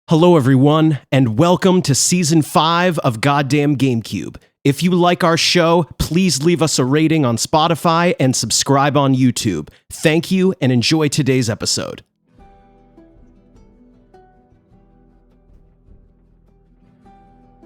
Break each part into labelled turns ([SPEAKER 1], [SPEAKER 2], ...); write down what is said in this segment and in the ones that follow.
[SPEAKER 1] Hello, everyone, and welcome to Season 5 of Goddamn Gamecube. If you like our show, please leave us a rating on Spotify and subscribe on YouTube. Thank you, and enjoy today's episode.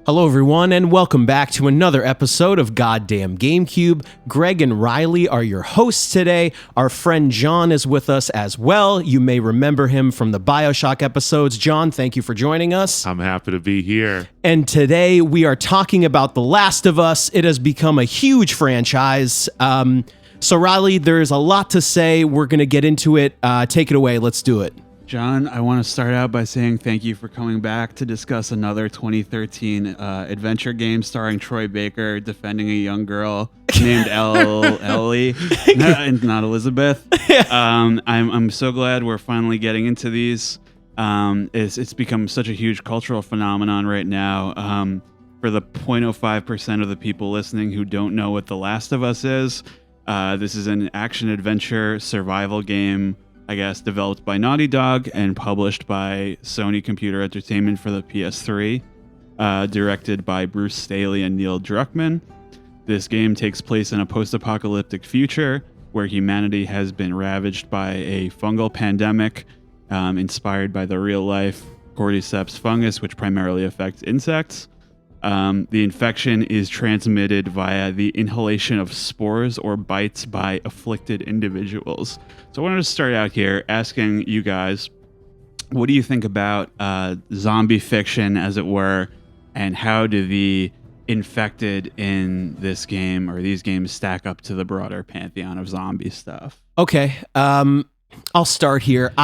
[SPEAKER 1] Hello, everyone, and welcome back to another episode of Goddamn Gamecube. Greg and Riley are your hosts today. Our friend John is with us as well. You may remember him from the BioShock episodes. John, thank you for joining us.
[SPEAKER 2] I'm happy to be here.
[SPEAKER 1] And today we are talking about The Last of Us. It has become a huge franchise. So Riley, there's a lot to say. We're going to get into it. Take it away. Let's do it.
[SPEAKER 3] John, I want to start out by saying thank you for coming back to discuss another 2013 adventure game starring Troy Baker defending a young girl named Ellie, not Elizabeth. I'm so glad we're finally getting into these. It's become such a huge cultural phenomenon right now. For the 0.05% of the people listening who don't know what The Last of Us is, this is an action-adventure survival game, I guess, developed by Naughty Dog and published by Sony Computer Entertainment for the PS3, directed by Bruce Staley and Neil Druckmann. This game takes place in a post-apocalyptic future where humanity has been ravaged by a fungal pandemic inspired by the real-life cordyceps fungus, which primarily affects insects. The infection is transmitted via the inhalation of spores or bites by afflicted individuals. So I wanted to start out here asking you guys, what do you think about zombie fiction, as it were, and how do the infected in this game or these games stack up to the broader pantheon of zombie stuff?
[SPEAKER 1] Okay, I'll start here.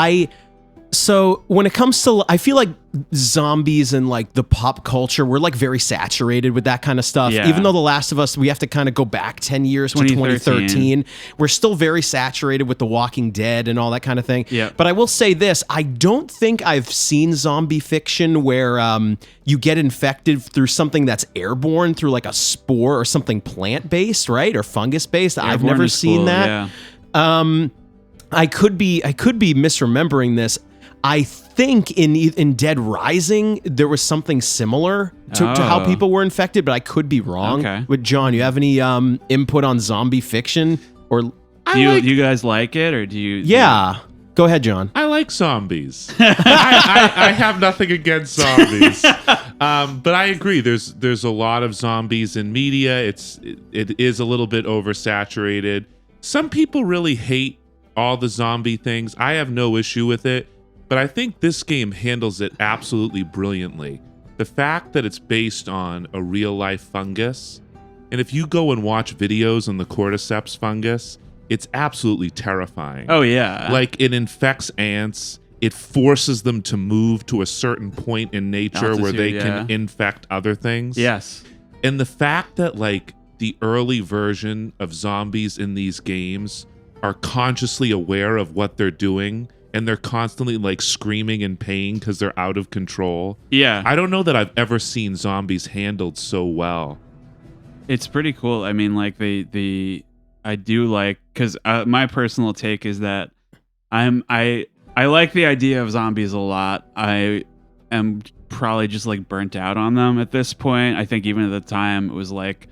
[SPEAKER 1] So when it comes to, I feel like zombies and like the pop culture, we're like very saturated with that kind of stuff.
[SPEAKER 3] Yeah.
[SPEAKER 1] Even though The Last of Us, we have to kind of go back 10 years to 2013. We're still very saturated with The Walking Dead and all that kind of thing.
[SPEAKER 3] Yeah.
[SPEAKER 1] But I will say this, I don't think I've seen zombie fiction where you get infected through something that's airborne, through like a spore or something plant-based, right? Or fungus-based. I've never seen that. Yeah. I could be misremembering this. I think in Dead Rising, there was something similar to how people were infected, but I could be wrong.
[SPEAKER 3] Okay.
[SPEAKER 1] But John, you have any input on zombie fiction? Or
[SPEAKER 3] Do you guys like it, or do you?
[SPEAKER 1] Yeah. Go ahead, John.
[SPEAKER 2] I like zombies. I have nothing against zombies. But I agree. There's a lot of zombies in media. It is a little bit oversaturated. Some people really hate all the zombie things. I have no issue with it. But I think this game handles it absolutely brilliantly. The fact that it's based on a real-life fungus, and if you go and watch videos on the cordyceps fungus, it's absolutely terrifying.
[SPEAKER 3] Oh, yeah.
[SPEAKER 2] Like, it infects ants. It forces them to move to a certain point in nature where they can infect other things.
[SPEAKER 3] Yes.
[SPEAKER 2] And the fact that, like, the early version of zombies in these games are consciously aware of what they're doing, and they're constantly like screaming in pain because they're out of control.
[SPEAKER 3] Yeah.
[SPEAKER 2] I don't know that I've ever seen zombies handled so well.
[SPEAKER 3] It's pretty cool. I mean, like I do like, because my personal take is that I like the idea of zombies a lot. I am probably just like burnt out on them at this point. I think even at the time it was like,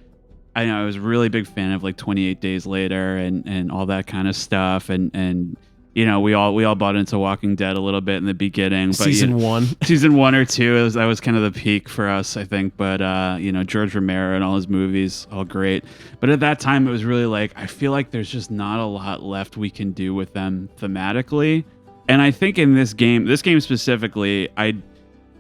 [SPEAKER 3] I was a really big fan of like 28 Days Later and all that kind of stuff. And you know, we all bought into Walking Dead a little bit in the beginning. But
[SPEAKER 1] Season 1.
[SPEAKER 3] Season 1 or 2, that was kind of the peak for us, I think. But, George Romero and all his movies, all great. But at that time, it was really like, I feel like there's just not a lot left we can do with them thematically. And I think in this game specifically,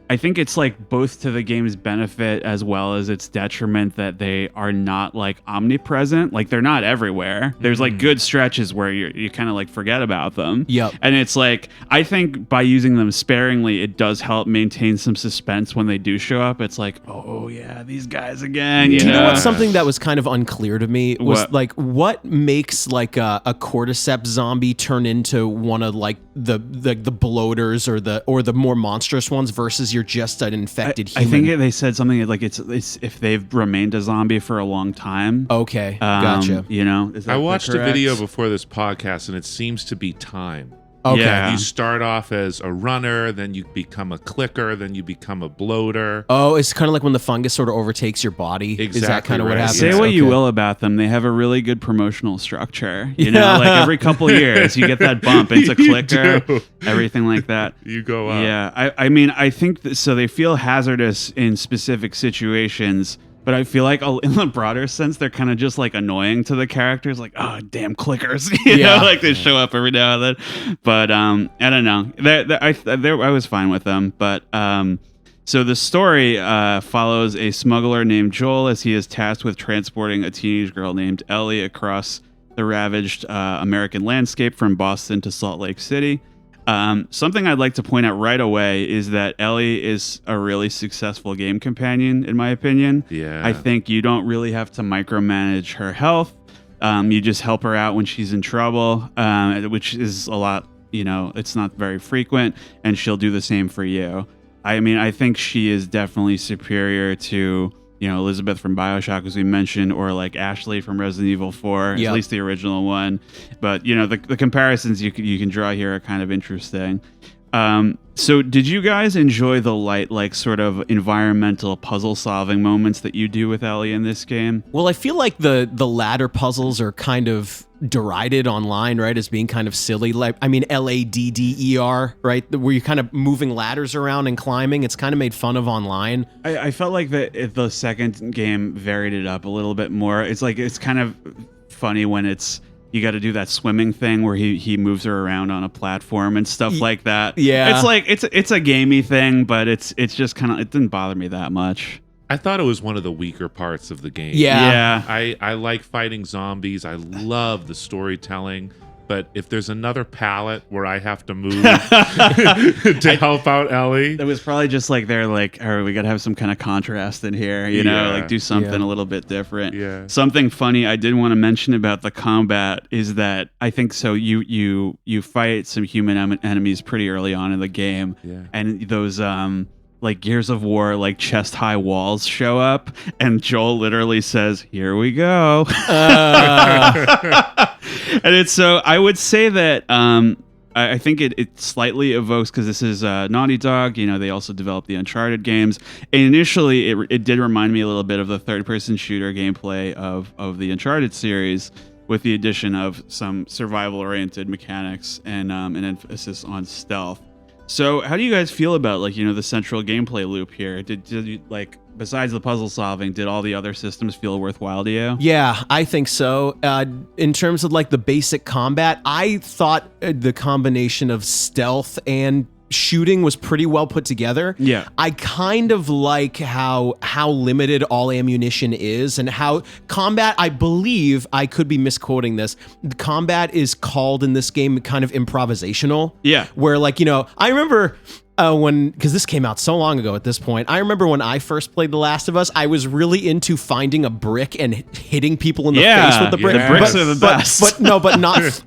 [SPEAKER 3] I think it's like both to the game's benefit as well as its detriment that they are not like omnipresent. Like they're not everywhere. There's like good stretches where you kind of like forget about them.
[SPEAKER 1] Yep.
[SPEAKER 3] And it's like, I think by using them sparingly, it does help maintain some suspense when they do show up. It's like, oh yeah, these guys again.
[SPEAKER 1] Do you know what's something that was kind of unclear to me was like what makes like a cordyceps zombie turn into one of like the bloaters or the more monstrous ones versus you're just an infected human.
[SPEAKER 3] I think they said something like it's if they've remained a zombie for a long time.
[SPEAKER 1] Okay, gotcha.
[SPEAKER 3] You know, is that
[SPEAKER 2] I watched a
[SPEAKER 3] correct?
[SPEAKER 2] video before this podcast, and it seems to be time.
[SPEAKER 1] Okay.
[SPEAKER 3] Yeah.
[SPEAKER 2] You start off as a runner, then you become a clicker, then you become a bloater.
[SPEAKER 1] Oh, it's kind of like when the fungus sort of overtakes your body. Is that
[SPEAKER 2] Exactly
[SPEAKER 1] kind of what
[SPEAKER 2] right.
[SPEAKER 1] happens?
[SPEAKER 3] Say what you
[SPEAKER 1] Okay.
[SPEAKER 3] will about them, they have a really good promotional structure. You
[SPEAKER 1] Yeah.
[SPEAKER 3] know, like every couple years you get that bump into
[SPEAKER 2] You
[SPEAKER 3] clicker,
[SPEAKER 2] do.
[SPEAKER 3] everything like that.
[SPEAKER 2] You go up.
[SPEAKER 3] Yeah, I mean, I think so. They feel hazardous in specific situations, but I feel like in the broader sense, they're kind of just like annoying to the characters. Like, oh, damn clickers, you
[SPEAKER 1] Yeah.
[SPEAKER 3] know, like they show up every now and then. But I don't know. I was fine with them, but so the story follows a smuggler named Joel as he is tasked with transporting a teenage girl named Ellie across the ravaged American landscape from Boston to Salt Lake City. Something I'd like to point out right away is that Ellie is a really successful game companion, in my opinion.
[SPEAKER 2] Yeah.
[SPEAKER 3] I think you don't really have to micromanage her health. You just help her out when she's in trouble, which is a lot, you know, it's not very frequent, and she'll do the same for you. I mean, I think she is definitely superior to, you know, Elizabeth from BioShock, as we mentioned, or like Ashley from Resident Evil 4,
[SPEAKER 1] Yep.
[SPEAKER 3] at least the original one. But, you know, the comparisons you can draw here are kind of interesting. So did you guys enjoy the light, like sort of environmental puzzle solving moments that you do with Ellie in this game?
[SPEAKER 1] Well, I feel like the ladder puzzles are kind of derided online, right, as being kind of silly. Like, I mean, LADDER, right, where you're kind of moving ladders around and climbing. It's kind of made fun of online.
[SPEAKER 3] I felt like the second game varied it up a little bit more. It's like, it's kind of funny when you got to do that swimming thing where he moves her around on a platform and stuff like that.
[SPEAKER 1] Yeah.
[SPEAKER 3] It's like it's a gamey thing, but it's just kind of, it didn't bother me that much.
[SPEAKER 2] I thought it was one of the weaker parts of the game.
[SPEAKER 1] Yeah.
[SPEAKER 2] I like fighting zombies. I love the storytelling. But if there's another palette where I have to move to help out Ellie,
[SPEAKER 3] It was probably just like they're like, all right, we got to have some kind of contrast in here, you know,
[SPEAKER 2] Yeah.
[SPEAKER 3] like do something
[SPEAKER 1] Yeah.
[SPEAKER 3] a little bit different.
[SPEAKER 2] Yeah.
[SPEAKER 3] Something funny I did want to mention about the combat is that I think so you fight some human enemies pretty early on in the game,
[SPEAKER 2] Yeah.
[SPEAKER 3] and those like Gears of War, like chest high walls show up, and Joel literally says, "Here we go." And it's so I would say that I think it slightly evokes, because this is Naughty Dog. You know, they also developed the Uncharted games. And initially, it did remind me a little bit of the third-person shooter gameplay of the Uncharted series, with the addition of some survival-oriented mechanics and an emphasis on stealth. So, how do you guys feel about, like, you know, the central gameplay loop here? Did you, like, besides the puzzle solving, did all the other systems feel worthwhile to you?
[SPEAKER 1] Yeah, I think so. In terms of like the basic combat, I thought the combination of stealth and shooting was pretty well put together.
[SPEAKER 3] Yeah.
[SPEAKER 1] I kind of like how limited all ammunition is, and how combat, I believe, I could be misquoting this, combat is called in this game kind of improvisational.
[SPEAKER 3] Yeah.
[SPEAKER 1] Where, like, you know, I remember because this came out so long ago at this point, I remember when I first played The Last of Us, I was really into finding a brick and hitting people in the face with the brick.
[SPEAKER 2] the bricks
[SPEAKER 3] are the best.
[SPEAKER 1] But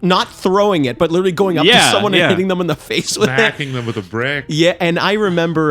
[SPEAKER 1] not throwing it, but literally going up to
[SPEAKER 3] Yeah,
[SPEAKER 1] someone
[SPEAKER 3] yeah.
[SPEAKER 1] and hitting them in the face with it.
[SPEAKER 2] smacking them with a brick.
[SPEAKER 1] Yeah, and I remember,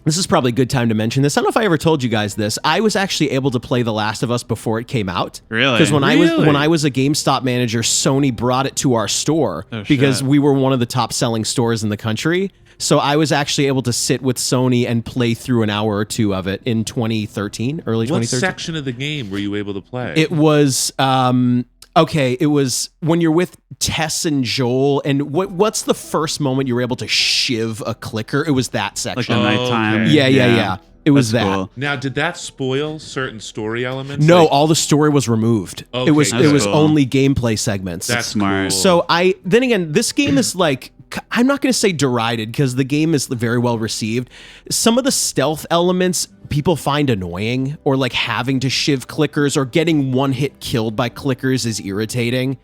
[SPEAKER 1] this is probably a good time to mention this. I don't know if I ever told you guys this. I was actually able to play The Last of Us before it came out.
[SPEAKER 3] Really?
[SPEAKER 1] Because when
[SPEAKER 2] Really?
[SPEAKER 1] I was a GameStop manager, Sony brought it to our store
[SPEAKER 3] Oh,
[SPEAKER 1] because
[SPEAKER 3] shit.
[SPEAKER 1] we were one of the top selling stores in the country. So I was actually able to sit with Sony and play through an hour or two of it in 2013, early
[SPEAKER 2] What
[SPEAKER 1] 2013.
[SPEAKER 2] section of the game were you able to play?
[SPEAKER 1] It was it was when you're with Tess and Joel, and what's the first moment you were able to shiv a clicker? It was that
[SPEAKER 3] Like
[SPEAKER 1] section.
[SPEAKER 3] the nighttime.
[SPEAKER 2] okay.
[SPEAKER 1] Yeah. It was
[SPEAKER 3] That's
[SPEAKER 1] that.
[SPEAKER 3] cool.
[SPEAKER 2] Now, did that spoil certain story elements?
[SPEAKER 1] No,
[SPEAKER 2] Like,
[SPEAKER 1] all the story was removed.
[SPEAKER 2] Okay,
[SPEAKER 1] it was
[SPEAKER 2] that's
[SPEAKER 3] cool.
[SPEAKER 1] only gameplay segments.
[SPEAKER 2] that's
[SPEAKER 3] smart.
[SPEAKER 2] Cool.
[SPEAKER 1] So then again, this game is like, I'm not going to say derided because the game is very well received. Some of the stealth elements people find annoying, or like having to shiv clickers or getting one hit killed by clickers is irritating.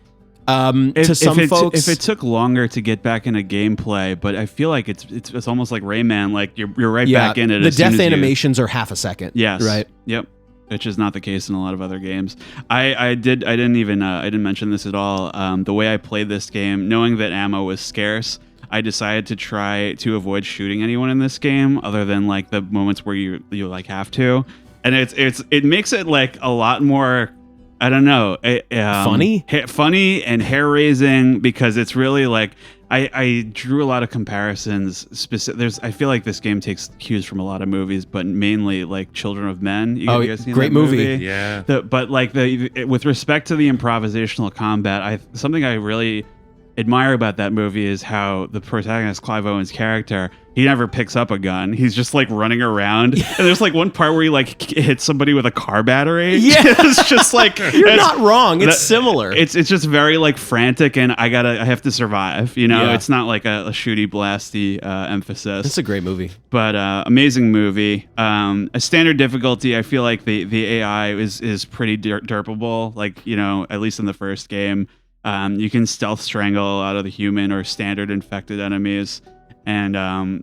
[SPEAKER 1] To some folks,
[SPEAKER 3] if it took longer to get back into gameplay, but I feel like it's almost like Rayman, like you're right back in it.
[SPEAKER 1] The
[SPEAKER 3] as soon
[SPEAKER 1] death
[SPEAKER 3] as you-
[SPEAKER 1] animations are half a second.
[SPEAKER 3] Yes.
[SPEAKER 1] Right.
[SPEAKER 3] Yep. Which is not the case in a lot of other games. I didn't mention this at all. The way I played this game, knowing that ammo was scarce, I decided to try to avoid shooting anyone in this game, other than like the moments where you like have to, and it makes it like a lot more. I don't know.
[SPEAKER 1] Funny?
[SPEAKER 3] Funny and hair raising, because it's really like I drew a lot of comparisons. I feel like this game takes cues from a lot of movies, but mainly like Children of Men. You guys seen
[SPEAKER 1] great
[SPEAKER 3] that
[SPEAKER 1] movie.
[SPEAKER 2] Yeah.
[SPEAKER 3] With respect to the improvisational combat, something I really admire about that movie is how the protagonist, Clive Owen's character, he never picks up a gun. He's just like running around. And there's like one part where he like hits somebody with a car battery.
[SPEAKER 1] Yeah.
[SPEAKER 3] It's just like
[SPEAKER 1] You're not wrong. It's similar.
[SPEAKER 3] It's just very like frantic, and I have to survive. You know,
[SPEAKER 1] Yeah.
[SPEAKER 3] it's not like a shooty blasty emphasis.
[SPEAKER 1] It's a great movie.
[SPEAKER 3] But amazing movie. A standard difficulty. I feel like the AI is pretty derpable. Like, you know, at least in the first game, you can stealth strangle a lot of the human or standard infected enemies. And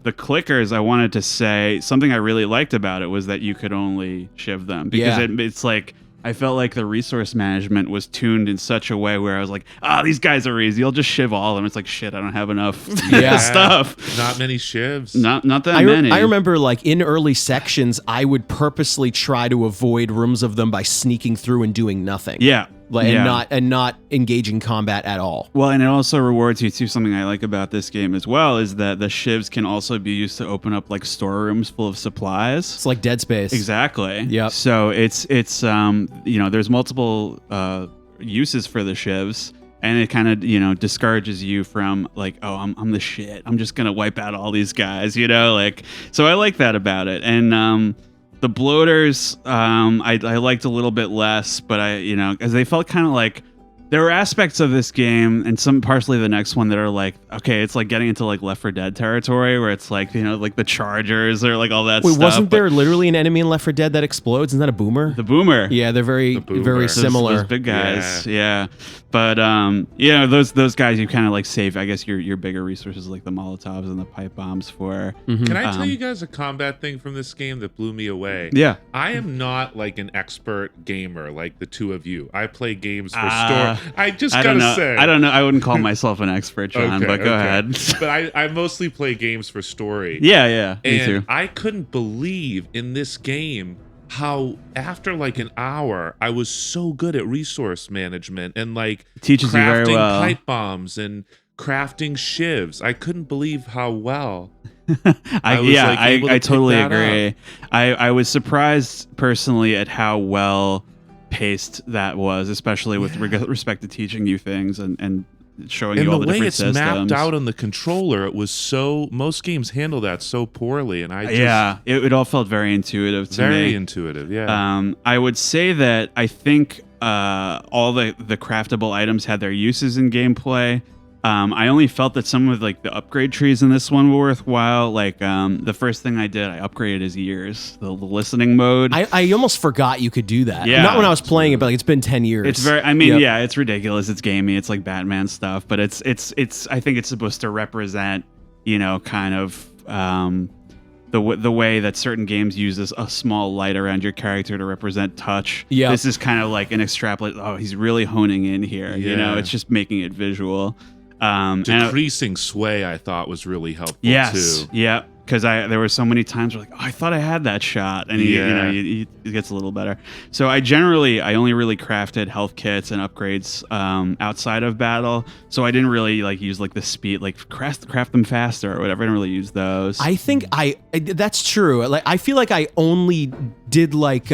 [SPEAKER 3] the clickers, I wanted to say something I really liked about it was that you could only shiv them, because it's like I felt like the resource management was tuned in such a way where I was like, these guys are easy. I'll just shiv all of them. It's like, shit, I don't have enough stuff.
[SPEAKER 2] Not many shivs.
[SPEAKER 3] Not that many.
[SPEAKER 1] I remember like in early sections, I would purposely try to avoid rooms of them by sneaking through and doing nothing.
[SPEAKER 3] Yeah.
[SPEAKER 1] And not engaging combat at all.
[SPEAKER 3] Well, and it also rewards you too. Something I like about this game as well is that the shivs can also be used to open up like storerooms full of supplies.
[SPEAKER 1] It's like Dead Space.
[SPEAKER 3] Exactly.
[SPEAKER 1] Yep.
[SPEAKER 3] So it's you know, there's multiple uses for the shivs, and it kind of, you know, discourages you from like, oh, I'm the shit. I'm just gonna wipe out all these guys, you know, like. So I like that about it, and the bloaters, I liked a little bit less, but because they felt kind of like there were aspects of this game and some partially the next one that are like, okay, it's like getting into like Left 4 Dead territory where it's like, you know, like the chargers or like all that stuff.
[SPEAKER 1] Wait, wasn't there literally an enemy in Left 4 Dead that explodes? Isn't that a boomer?
[SPEAKER 3] The boomer.
[SPEAKER 1] Yeah, they're very similar.
[SPEAKER 3] Those big guys. Yeah. But those guys you kind of like save, I guess, your bigger resources like the Molotovs and the pipe bombs for.
[SPEAKER 1] Mm-hmm.
[SPEAKER 2] Can I tell you guys a combat thing from this game that blew me away?
[SPEAKER 3] Yeah.
[SPEAKER 2] I am not like an expert gamer like the two of you. I play games for story. I gotta say.
[SPEAKER 3] I don't know. I wouldn't call myself an expert, John, but go ahead.
[SPEAKER 2] But I mostly play games for story.
[SPEAKER 3] Yeah. Me too.
[SPEAKER 2] I couldn't believe in this game how after like an hour I was so good at resource management and like
[SPEAKER 3] teaches you very well.
[SPEAKER 2] Pipe bombs and crafting shivs. I couldn't believe how well.
[SPEAKER 3] I totally agree. I was surprised personally at how well paced that was, especially with respect to teaching you things and showing you all the different systems.
[SPEAKER 2] And the way it's mapped out on the controller, it was so. Most games handle that so poorly, and
[SPEAKER 3] it all felt very intuitive to me.
[SPEAKER 2] Very intuitive, yeah.
[SPEAKER 3] I would say that I think all the craftable items had their uses in gameplay. I only felt that some of like the upgrade trees in this one were worthwhile. Like the first thing I did, I upgraded his ears, the listening mode.
[SPEAKER 1] I almost forgot you could do that.
[SPEAKER 3] Yeah,
[SPEAKER 1] not when I was playing it, but like it's been 10 years.
[SPEAKER 3] It's very. I mean, yeah, it's ridiculous. It's gamey. It's like Batman stuff, but it's. I think it's supposed to represent, you know, kind of the way that certain games use a small light around your character to represent touch.
[SPEAKER 1] Yeah,
[SPEAKER 3] this is kind of like an extrapolate. Oh, he's really honing in here. Yeah. You know, it's just making it visual.
[SPEAKER 2] Decreasing sway, I thought, was really helpful too.
[SPEAKER 3] Yeah, because there were so many times where like, I thought I had that shot, and it gets a little better. So I only really crafted health kits and upgrades outside of battle. So I didn't really like use like the speed, like craft them faster or whatever. I didn't really use those.
[SPEAKER 1] I think that's true. Like I feel like I only did like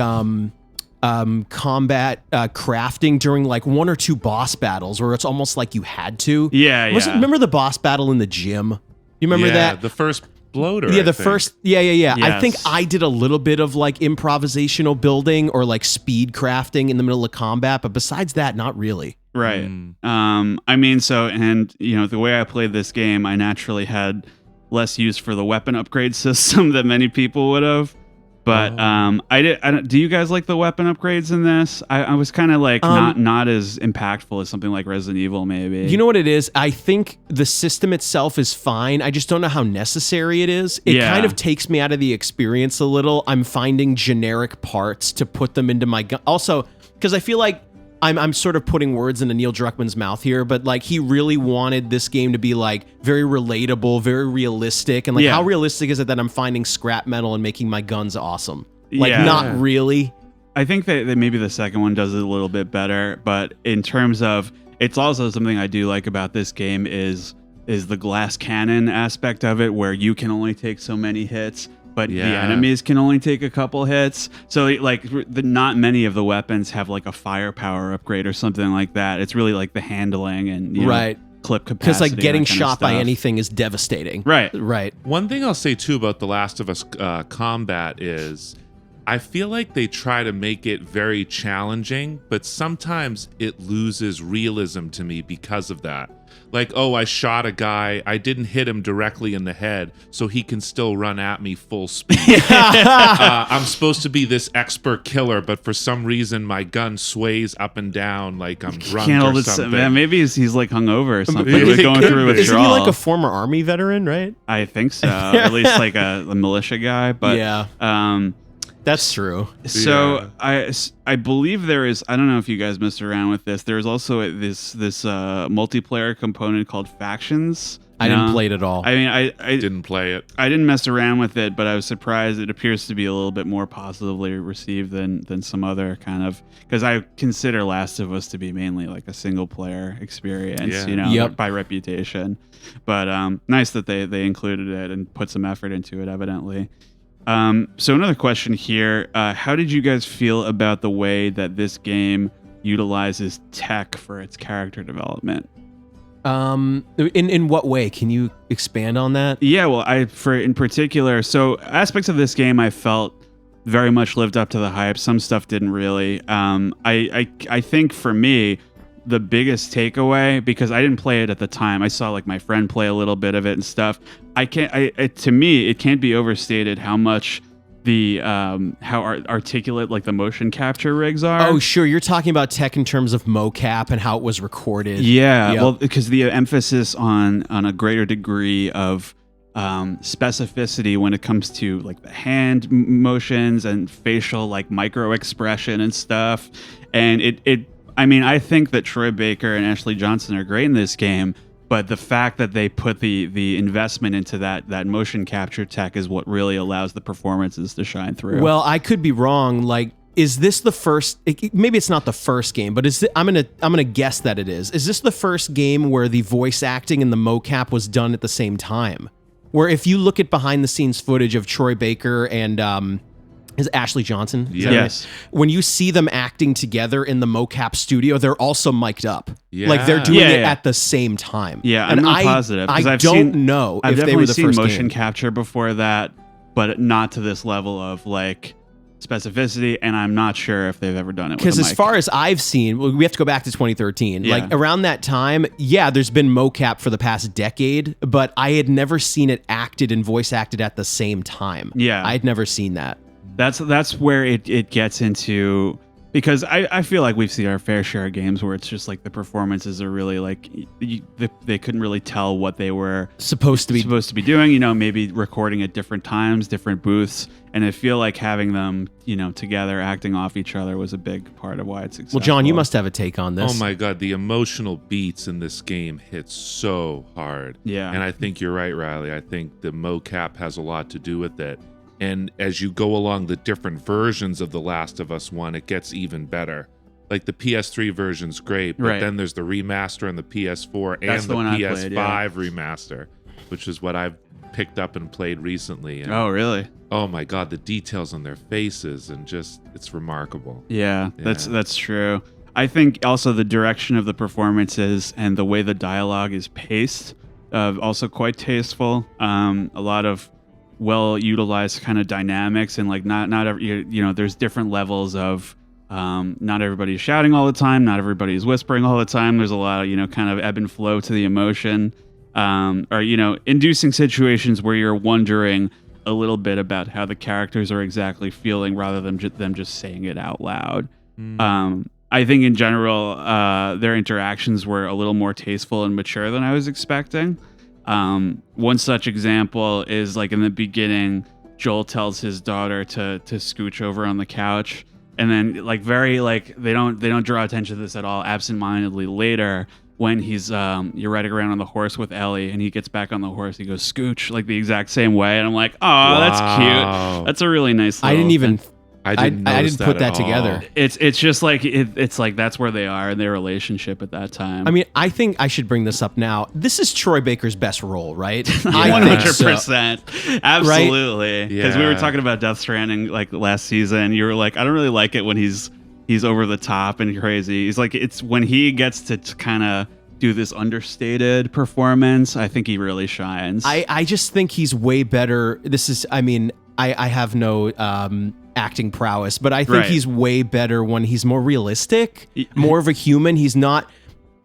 [SPEAKER 1] combat crafting during like one or two boss battles where it's almost like you had to. Remember the boss battle in the gym? You remember that?
[SPEAKER 2] The first bloater.
[SPEAKER 1] Yeah, first. Yeah.
[SPEAKER 3] Yes.
[SPEAKER 1] I think I did a little bit of like improvisational building or like speed crafting in the middle of combat, but besides that, not really.
[SPEAKER 3] Right. I mean, and you know, the way I played this game, I naturally had less use for the weapon upgrade system than many people would have. But do you guys like the weapon upgrades in this? I was kind of like not as impactful as something like Resident Evil, maybe.
[SPEAKER 1] You know what it is? I think the system itself is fine. I just don't know how necessary it is. It kind of takes me out of the experience a little. I'm finding generic parts to put them into my gun. Also, because I feel like I'm sort of putting words into Neil Druckmann's mouth here, but like he really wanted this game to be like very relatable, very realistic. And like how realistic is it that I'm finding scrap metal and making my guns awesome? Like not really.
[SPEAKER 3] I think that maybe the second one does it a little bit better, but in terms of, it's also something I do like about this game is is the glass cannon aspect of it, where you can only take so many hits, but the
[SPEAKER 2] Yeah.
[SPEAKER 3] enemies can only take a couple hits. So like not many of the weapons have like a firepower upgrade or something like that. It's really like the handling and
[SPEAKER 1] Right.
[SPEAKER 3] clip capacity.
[SPEAKER 1] Because like
[SPEAKER 3] and
[SPEAKER 1] getting
[SPEAKER 3] that kind of
[SPEAKER 1] shot by
[SPEAKER 3] stuff.
[SPEAKER 1] anything is devastating.
[SPEAKER 3] Right.
[SPEAKER 1] Right.
[SPEAKER 2] One thing I'll say too about The Last of Us combat is I feel like they try to make it very challenging, but sometimes it loses realism to me because of that. Like, oh, I shot a guy, I didn't hit him directly in the head, so he can still run at me full speed. I'm supposed to be this expert killer, but for some reason my gun sways up and down like I'm drunk or something.
[SPEAKER 3] Man, maybe he's like hungover or something.
[SPEAKER 2] It
[SPEAKER 3] Like going
[SPEAKER 2] could
[SPEAKER 3] through
[SPEAKER 2] be.
[SPEAKER 1] Isn't he
[SPEAKER 3] withdrawal.
[SPEAKER 1] like a former Army veteran, right?
[SPEAKER 3] I think so. At least like a militia guy. But
[SPEAKER 1] Yeah. That's true.
[SPEAKER 3] So I believe there is. I don't know if you guys messed around with this. There's also this multiplayer component called factions.
[SPEAKER 1] I didn't play it at all.
[SPEAKER 3] I mean, I
[SPEAKER 2] Didn't play it.
[SPEAKER 3] I didn't mess around with it, but I was surprised. It appears to be a little bit more positively received than some other kind of, because I consider Last of Us to be mainly like a single player experience,
[SPEAKER 2] Yeah.
[SPEAKER 3] you know,
[SPEAKER 1] Yep.
[SPEAKER 3] by reputation. But nice that they included it and put some effort into it, evidently. So another question here: how did you guys feel about the way that this game utilizes tech for its character development?
[SPEAKER 1] In what way? Can you expand on that?
[SPEAKER 3] Yeah, well, in particular, so aspects of this game I felt very much lived up to the hype. Some stuff didn't really. I think for me, the biggest takeaway, because I didn't play it at the time, I saw like my friend play a little bit of it and stuff. To me, it can't be overstated how much how articulate like the motion capture rigs are.
[SPEAKER 1] Oh, sure. You're talking about tech in terms of mocap and how it was recorded.
[SPEAKER 3] Yeah,
[SPEAKER 1] Yep.
[SPEAKER 3] well, because the emphasis on a greater degree of specificity when it comes to like the hand motions and facial like micro expression and stuff, and I mean, I think that Troy Baker and Ashley Johnson are great in this game, but the fact that they put the investment into that motion capture tech is what really allows the performances to shine through.
[SPEAKER 1] Well, I could be wrong. Like, is this the first? Maybe it's not the first game, but I'm gonna guess that it is. Is this the first game where the voice acting and the mocap was done at the same time? Where if you look at behind the scenes footage of Troy Baker and is Ashley Johnson? Is that
[SPEAKER 3] Yes.
[SPEAKER 1] right? When you see them acting together in the mocap studio, they're also mic'd up.
[SPEAKER 2] Yeah.
[SPEAKER 1] Like they're doing
[SPEAKER 3] Yeah,
[SPEAKER 1] it
[SPEAKER 3] yeah.
[SPEAKER 1] at the same time.
[SPEAKER 3] Yeah,
[SPEAKER 1] and
[SPEAKER 3] I'm not positive, 'cause
[SPEAKER 1] I
[SPEAKER 3] I've
[SPEAKER 1] don't
[SPEAKER 3] seen-
[SPEAKER 1] know
[SPEAKER 3] I've
[SPEAKER 1] if they
[SPEAKER 3] definitely
[SPEAKER 1] were the
[SPEAKER 3] seen
[SPEAKER 1] first
[SPEAKER 3] motion
[SPEAKER 1] game.
[SPEAKER 3] capture before that, but not to this level of like specificity, and I'm not sure if they've ever done it with
[SPEAKER 1] Because
[SPEAKER 3] a
[SPEAKER 1] as
[SPEAKER 3] mic.
[SPEAKER 1] far as I've seen, well, we have to go back to 2013.
[SPEAKER 3] Yeah.
[SPEAKER 1] Like around that time, yeah, there's been mocap for the past decade, but I had never seen it acted and voice acted at the same time.
[SPEAKER 3] Yeah.
[SPEAKER 1] I had never seen that.
[SPEAKER 3] That's where it gets into, because I feel like we've seen our fair share of games where it's just like the performances are really like they couldn't really tell what they were
[SPEAKER 1] Supposed to be.
[SPEAKER 3] doing, you know, maybe recording at different times, different booths, and I feel like having them, you know, together acting off each other was a big part of why it's successful.
[SPEAKER 1] Well, John, you must have a take on this.
[SPEAKER 2] Oh my god, the emotional beats in this game hit so hard.
[SPEAKER 3] Yeah.
[SPEAKER 2] And I think you're right, Riley. I think the mocap has a lot to do with it. And as you go along the different versions of The Last of Us 1, it gets even better. Like the PS3 version's great, but
[SPEAKER 3] Right.
[SPEAKER 2] then there's the remaster and the PS4
[SPEAKER 3] That's
[SPEAKER 2] and
[SPEAKER 3] the
[SPEAKER 2] the
[SPEAKER 3] one I
[SPEAKER 2] PS5
[SPEAKER 3] played,
[SPEAKER 2] remaster, which is what I've picked up and played recently. And
[SPEAKER 3] Oh, really?
[SPEAKER 2] oh my god, the details on their faces and just it's remarkable.
[SPEAKER 3] Yeah,
[SPEAKER 2] Yeah.
[SPEAKER 3] that's true. I think also the direction of the performances and the way the dialogue is paced, also quite tasteful. A lot of well utilized kind of dynamics, and like not every, you know, there's different levels of not everybody's shouting all the time, not everybody's whispering all the time. There's a lot of, you know, kind of ebb and flow to the emotion, or, you know, inducing situations where you're wondering a little bit about how the characters are exactly feeling rather than them just saying it out loud. I think in general, their interactions were a little more tasteful and mature than I was expecting. One such example is like in the beginning, Joel tells his daughter to scooch over on the couch, and then like very like they don't draw attention to this at all. Absentmindedly later, when he's you're riding around on the horse with Ellie, and he gets back on the horse, he goes scooch like the exact same way, and I'm like, oh, that's
[SPEAKER 2] Wow.
[SPEAKER 3] cute. That's a really nice.
[SPEAKER 1] I didn't
[SPEAKER 3] little
[SPEAKER 1] even.
[SPEAKER 3] thing.
[SPEAKER 2] I didn't
[SPEAKER 1] put that
[SPEAKER 2] at all.
[SPEAKER 1] together.
[SPEAKER 3] It's just like it's like that's where they are in their relationship at that time.
[SPEAKER 1] I mean, I think I should bring this up now. This is Troy Baker's best role, right? I
[SPEAKER 3] One
[SPEAKER 1] think
[SPEAKER 3] hundred
[SPEAKER 1] so.
[SPEAKER 3] percent, absolutely. Because we were
[SPEAKER 2] Yeah.
[SPEAKER 3] talking about Death Stranding like last season. You were like, I don't really like it when he's over the top and crazy. He's like, it's when he gets to kind of do this understated performance. I think he really shines.
[SPEAKER 1] I just think he's way better. This is, I mean, I have no acting prowess, but I think
[SPEAKER 3] Right.
[SPEAKER 1] he's way better when he's more realistic, more of a human. He's not,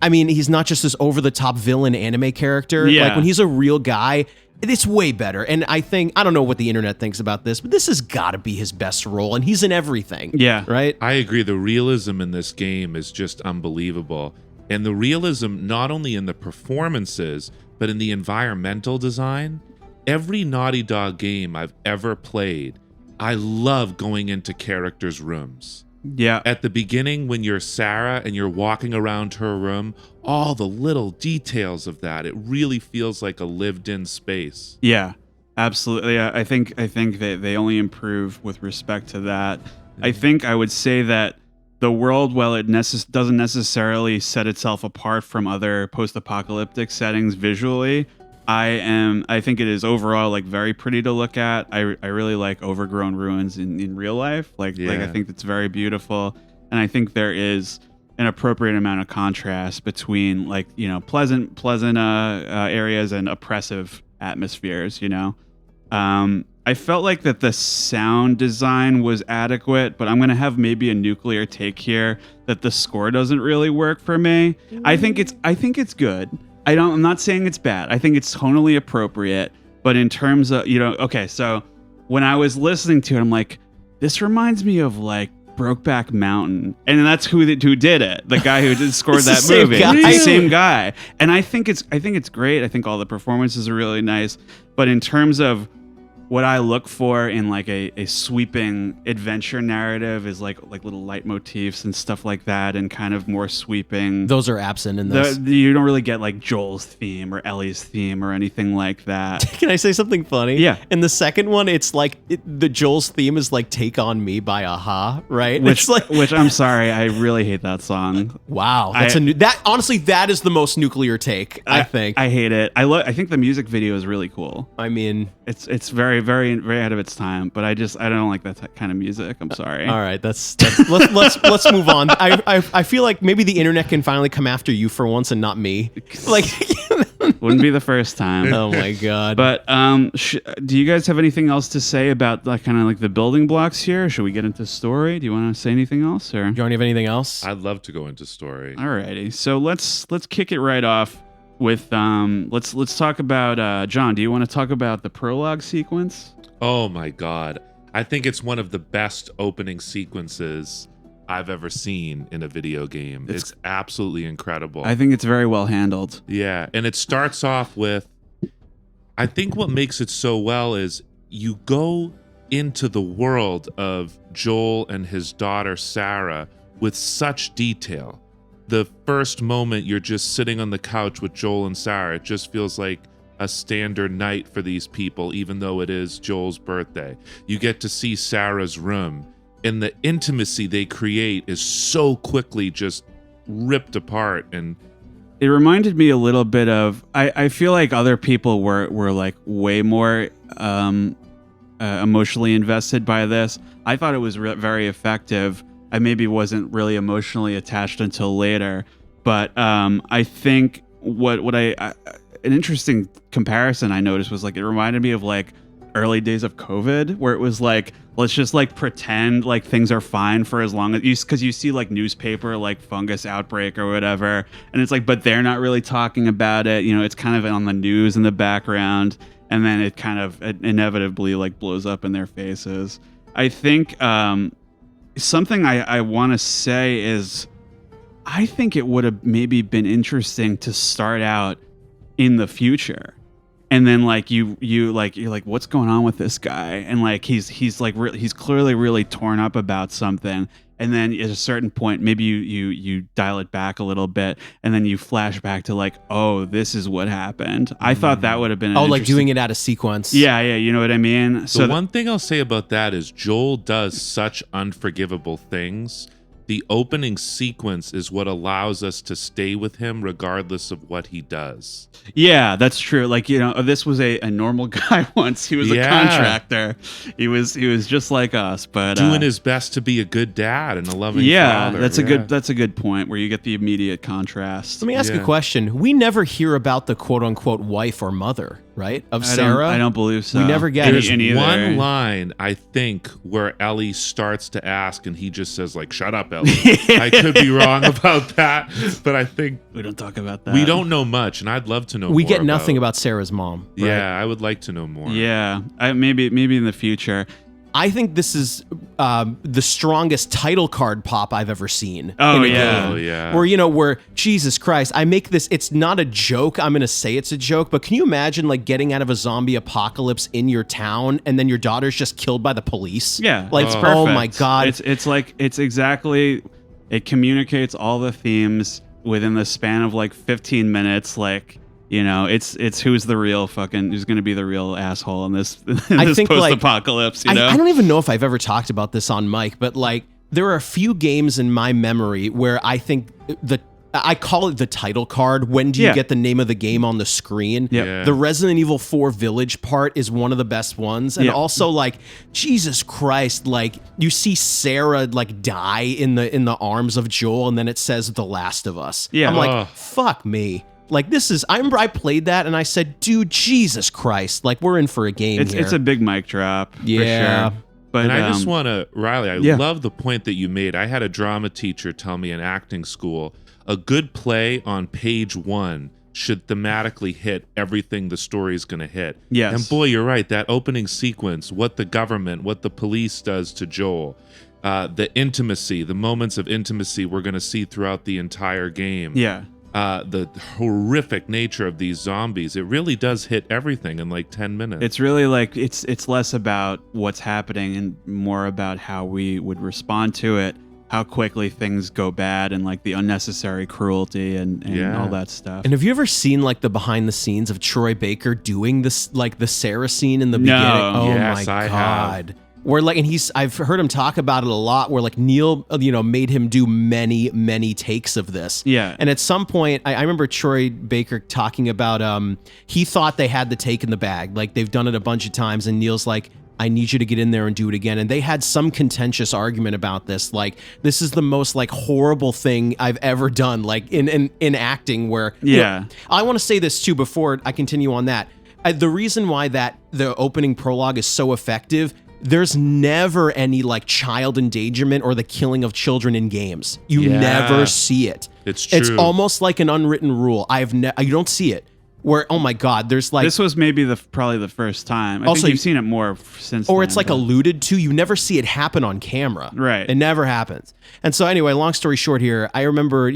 [SPEAKER 1] I mean, he's not just this over the top villain anime character.
[SPEAKER 3] Yeah.
[SPEAKER 1] Like when he's a real guy, it's way better. And I think, I don't know what the internet thinks about this, but this has got to be his best role. And he's in everything.
[SPEAKER 3] Yeah.
[SPEAKER 1] Right?
[SPEAKER 2] I agree. The realism in this game is just unbelievable. And the realism, not only in the performances, but in the environmental design. Every Naughty Dog game I've ever played, I love going into characters' rooms.
[SPEAKER 3] Yeah.
[SPEAKER 2] At the beginning, when you're Sarah and you're walking around her room, all the little details of that, it really feels like a lived-in space.
[SPEAKER 3] Yeah, absolutely. I think they only improve with respect to that. I think I would say that the world, while it doesn't necessarily set itself apart from other post-apocalyptic settings visually, I think it is overall like very pretty to look at. I really like overgrown ruins in real life. Like I think it's very beautiful, and I think there is an appropriate amount of contrast between like, you know, pleasant areas and oppressive atmospheres. You know, I felt like that the sound design was adequate, but I'm gonna have maybe a nuclear take here that the score doesn't really work for me. I think it's good. I'm not saying it's bad. I think it's tonally appropriate, but in terms of, you know, okay, so when I was listening to it, I'm like, this reminds me of like Brokeback Mountain, and that's who did it. The guy who scored that movie,
[SPEAKER 1] guy.
[SPEAKER 3] it's the same guy. And I think it's great. I think all the performances are really nice, but in terms of what I look for in like a sweeping adventure narrative is like little leitmotifs and stuff like that, and kind of more sweeping.
[SPEAKER 1] Those are absent in this.
[SPEAKER 3] You don't really get like Joel's theme or Ellie's theme or anything like that.
[SPEAKER 1] Can I say something funny?
[SPEAKER 3] Yeah.
[SPEAKER 1] In the second one, it's like the Joel's theme is like "Take on Me" by Aha, right?
[SPEAKER 3] Which,
[SPEAKER 1] It's like,
[SPEAKER 3] which I'm sorry, I really hate that song.
[SPEAKER 1] wow, that's honestly that is the most nuclear take. I think.
[SPEAKER 3] I hate it. I think the music video is really cool.
[SPEAKER 1] I mean,
[SPEAKER 3] It's very, very, very ahead of its time, but I don't like that kind of music. I'm sorry.
[SPEAKER 1] all right, let's move on. I feel like maybe the internet can finally come after you for once and not me. Like,
[SPEAKER 3] Wouldn't be the first time.
[SPEAKER 1] oh my god.
[SPEAKER 3] But do you guys have anything else to say about like kind of like the building blocks here? Should we get into story? Do you want to say anything else, or?
[SPEAKER 1] Do you have anything else?
[SPEAKER 2] I'd love to go into story.
[SPEAKER 3] Alrighty, so let's kick it right off with let's talk about John. Do you want to talk about the prologue sequence?
[SPEAKER 2] Oh my God. I think it's one of the best opening sequences I've ever seen in a video game. It's absolutely incredible.
[SPEAKER 3] I think it's very well handled.
[SPEAKER 2] Yeah, and it starts off with, I think what makes it so well is you go into the world of Joel and his daughter Sarah with such detail. The first moment you're just sitting on the couch with Joel and Sarah, it just feels like a standard night for these people, even though it is Joel's birthday. You get to see Sarah's room, and the intimacy they create is so quickly just ripped apart. And
[SPEAKER 3] It reminded me a little bit of I feel like other people were like way more emotionally invested by this. I thought it was very effective. I maybe wasn't really emotionally attached until later, but I think what an interesting comparison I noticed was like it reminded me of like early days of COVID, where it was like, let's just like pretend like things are fine for as long as because you see like newspaper like fungus outbreak or whatever, and it's like, but they're not really talking about it. You know, it's kind of on the news in the background, and then it kind of inevitably like blows up in their faces. I think something I want to say is I think it would have maybe been interesting to start out in the future, and then like you're like, what's going on with this guy, and like he's like he's clearly really torn up about something, and then at a certain point, maybe you dial it back a little bit, and then you flash back to like, oh, this is what happened. I thought that would have been
[SPEAKER 1] like doing it out of sequence.
[SPEAKER 3] Yeah, you know what I mean.
[SPEAKER 2] So one thing I'll say about that is Joel does such unforgivable things. The opening sequence is what allows us to stay with him regardless of what he does.
[SPEAKER 3] Yeah, that's true. Like, this was a normal guy once. He was a contractor. He was just like us, but
[SPEAKER 2] doing his best to be a good dad and a loving father.
[SPEAKER 3] That's a good point where you get the immediate contrast.
[SPEAKER 1] Let me ask a question. We never hear about the quote unquote wife or mother, right? Of Sarah?
[SPEAKER 3] I don't believe so.
[SPEAKER 1] We never get
[SPEAKER 2] There's
[SPEAKER 1] it.
[SPEAKER 2] one line, I think, where Ellie starts to ask and he just says, like, shut up, Ellie. I could be wrong about that, but I think
[SPEAKER 3] we don't talk about that.
[SPEAKER 2] We don't know much, and I'd love to know more.
[SPEAKER 1] We get nothing about Sarah's mom. Right?
[SPEAKER 2] Yeah, I would like to know more.
[SPEAKER 3] Yeah, maybe in the future.
[SPEAKER 1] I think this is the strongest title card pop I've ever seen.
[SPEAKER 3] Oh,
[SPEAKER 1] in a
[SPEAKER 3] yeah.
[SPEAKER 1] game.
[SPEAKER 2] Oh, yeah.
[SPEAKER 1] Where Jesus Christ, I make this, it's not a joke. I'm going to say it's a joke, but can you imagine like getting out of a zombie apocalypse in your town and then your daughter's just killed by the police?
[SPEAKER 3] Yeah.
[SPEAKER 1] Like,
[SPEAKER 3] it's
[SPEAKER 1] oh
[SPEAKER 3] perfect.
[SPEAKER 1] my God.
[SPEAKER 3] It's exactly, it communicates all the themes within the span of like 15 minutes. Like, it's who's going to be the real asshole in this post-apocalypse,
[SPEAKER 1] I don't even know if I've ever talked about this on mic, but like there are a few games in my memory where I think I call it the title card. When do you get the name of the game on the screen?
[SPEAKER 3] Yep.
[SPEAKER 2] Yeah.
[SPEAKER 1] The Resident Evil 4 Village part is one of the best ones. And also like, Jesus Christ, like you see Sarah like die in the arms of Joel and then it says The Last of Us.
[SPEAKER 3] Yeah.
[SPEAKER 1] I'm like, fuck me. Like I remember I played that and I said, dude, Jesus Christ, like we're in for a game here.
[SPEAKER 3] It's a big mic drop.
[SPEAKER 1] Yeah.
[SPEAKER 3] For sure. But
[SPEAKER 2] And I just want to, Riley, I love the point that you made. I had a drama teacher tell me in acting school, a good play on page 1 should thematically hit everything the story is going to hit.
[SPEAKER 3] Yes.
[SPEAKER 2] And boy, you're right. That opening sequence, what the government, what the police does to Joel, the intimacy, the moments of intimacy we're going to see throughout the entire game.
[SPEAKER 3] Yeah.
[SPEAKER 2] The horrific nature of these zombies, it really does hit everything in like 10 minutes.
[SPEAKER 3] It's really like it's less about what's happening and more about how we would respond to it, how quickly things go bad, and like the unnecessary cruelty and all that stuff.
[SPEAKER 1] And have you ever seen like the behind the scenes of Troy Baker doing this, like the Sarah scene in the beginning? Oh
[SPEAKER 2] Yes,
[SPEAKER 1] my
[SPEAKER 2] I
[SPEAKER 1] God.
[SPEAKER 2] have.
[SPEAKER 1] Where like, and I've heard him talk about it a lot, where like Neil, made him do many, many takes of this.
[SPEAKER 3] Yeah.
[SPEAKER 1] And at some point, I remember Troy Baker talking about, he thought they had the take in the bag. Like they've done it a bunch of times. And Neil's like, I need you to get in there and do it again. And they had some contentious argument about this. Like, this is the most like horrible thing I've ever done, like in acting where, I want to say this too, before I continue on that. The reason why the opening prologue is so effective, there's never any like child endangerment or the killing of children in games. You never see it.
[SPEAKER 2] It's true.
[SPEAKER 1] It's almost like an unwritten rule. You don't see it. Where, oh my God, there's like...
[SPEAKER 3] This was maybe probably the first time. I think you've seen it more since
[SPEAKER 1] Or
[SPEAKER 3] then,
[SPEAKER 1] it's like alluded to. You never see it happen on camera.
[SPEAKER 3] Right.
[SPEAKER 1] It never happens. And so anyway, long story short here, I remember,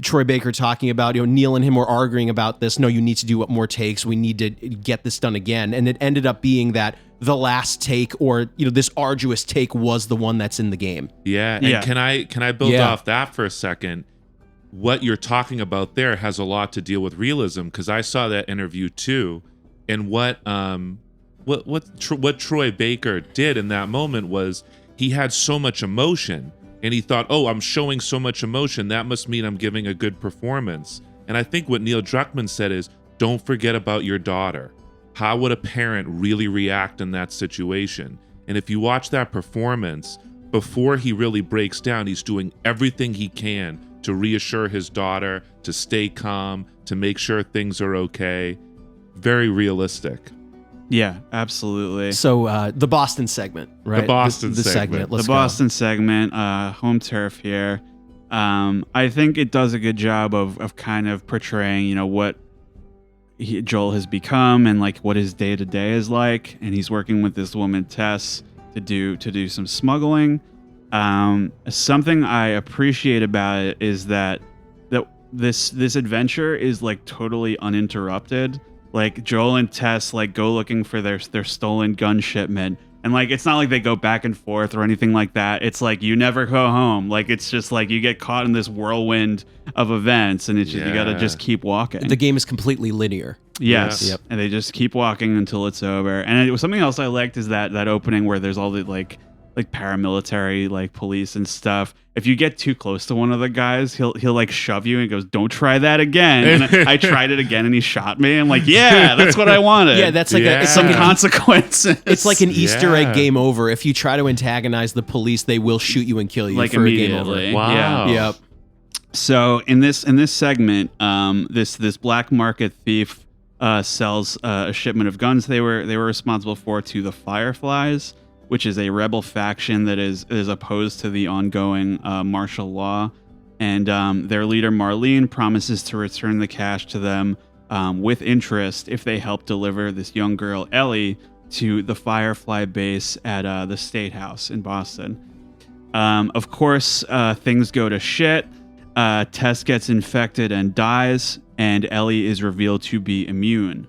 [SPEAKER 1] Troy Baker talking about, Neil and him were arguing about this. No, you need to do more takes. We need to get this done again. And it ended up being that the last take or, this arduous take was the one that's in the game.
[SPEAKER 2] Yeah. And can I build off that for a second? What you're talking about there has a lot to deal with realism, because I saw that interview too, and what Troy Baker did in that moment was he had so much emotion, and he thought, oh, I'm showing so much emotion, that must mean I'm giving a good performance. And I think what Neil Druckmann said is, don't forget about your daughter. How would a parent really react in that situation? And if you watch that performance, before he really breaks down, he's doing everything he can to reassure his daughter, to stay calm, to make sure things are okay. Very realistic.
[SPEAKER 3] Yeah, absolutely.
[SPEAKER 1] So the Boston segment, right?
[SPEAKER 2] The Boston segment.
[SPEAKER 1] Let's
[SPEAKER 3] the
[SPEAKER 1] go.
[SPEAKER 3] Boston segment, home turf here. I think it does a good job of kind of portraying, what Joel has become and like what his day to day is like. And he's working with this woman Tess to do some smuggling. Something I appreciate about it is that this adventure is like totally uninterrupted. Like Joel and Tess like go looking for their stolen gun shipment, And like, it's not like they go back and forth or anything like that. It's like, you never go home. Like, it's just like you get caught in this whirlwind of events, and it's just, you got to just keep walking.
[SPEAKER 1] The game is completely linear.
[SPEAKER 3] Yes.
[SPEAKER 1] Yep.
[SPEAKER 3] And they just keep walking until it's over. And it was something else I liked is that opening where there's all the like paramilitary, like police and stuff. If you get too close to one of the guys, he'll like shove you and goes, "Don't try that again." And I tried it again and he shot me. I'm like, yeah, that's what I wanted.
[SPEAKER 1] Yeah, that's like
[SPEAKER 3] it's some consequences.
[SPEAKER 1] It's like an Easter egg game over. If you try to antagonize the police, they will shoot you and kill you
[SPEAKER 3] like
[SPEAKER 1] for a game over.
[SPEAKER 3] immediately.
[SPEAKER 2] Wow.
[SPEAKER 3] Yeah.
[SPEAKER 1] Yep.
[SPEAKER 3] So in this segment, this black market thief sells a shipment of guns they were responsible for to the Fireflies, which is a rebel faction that is opposed to the ongoing martial law. And their leader, Marlene, promises to return the cash to them with interest if they help deliver this young girl, Ellie, to the Firefly base at the State House in Boston. Of course, things go to shit. Tess gets infected and dies, and Ellie is revealed to be immune.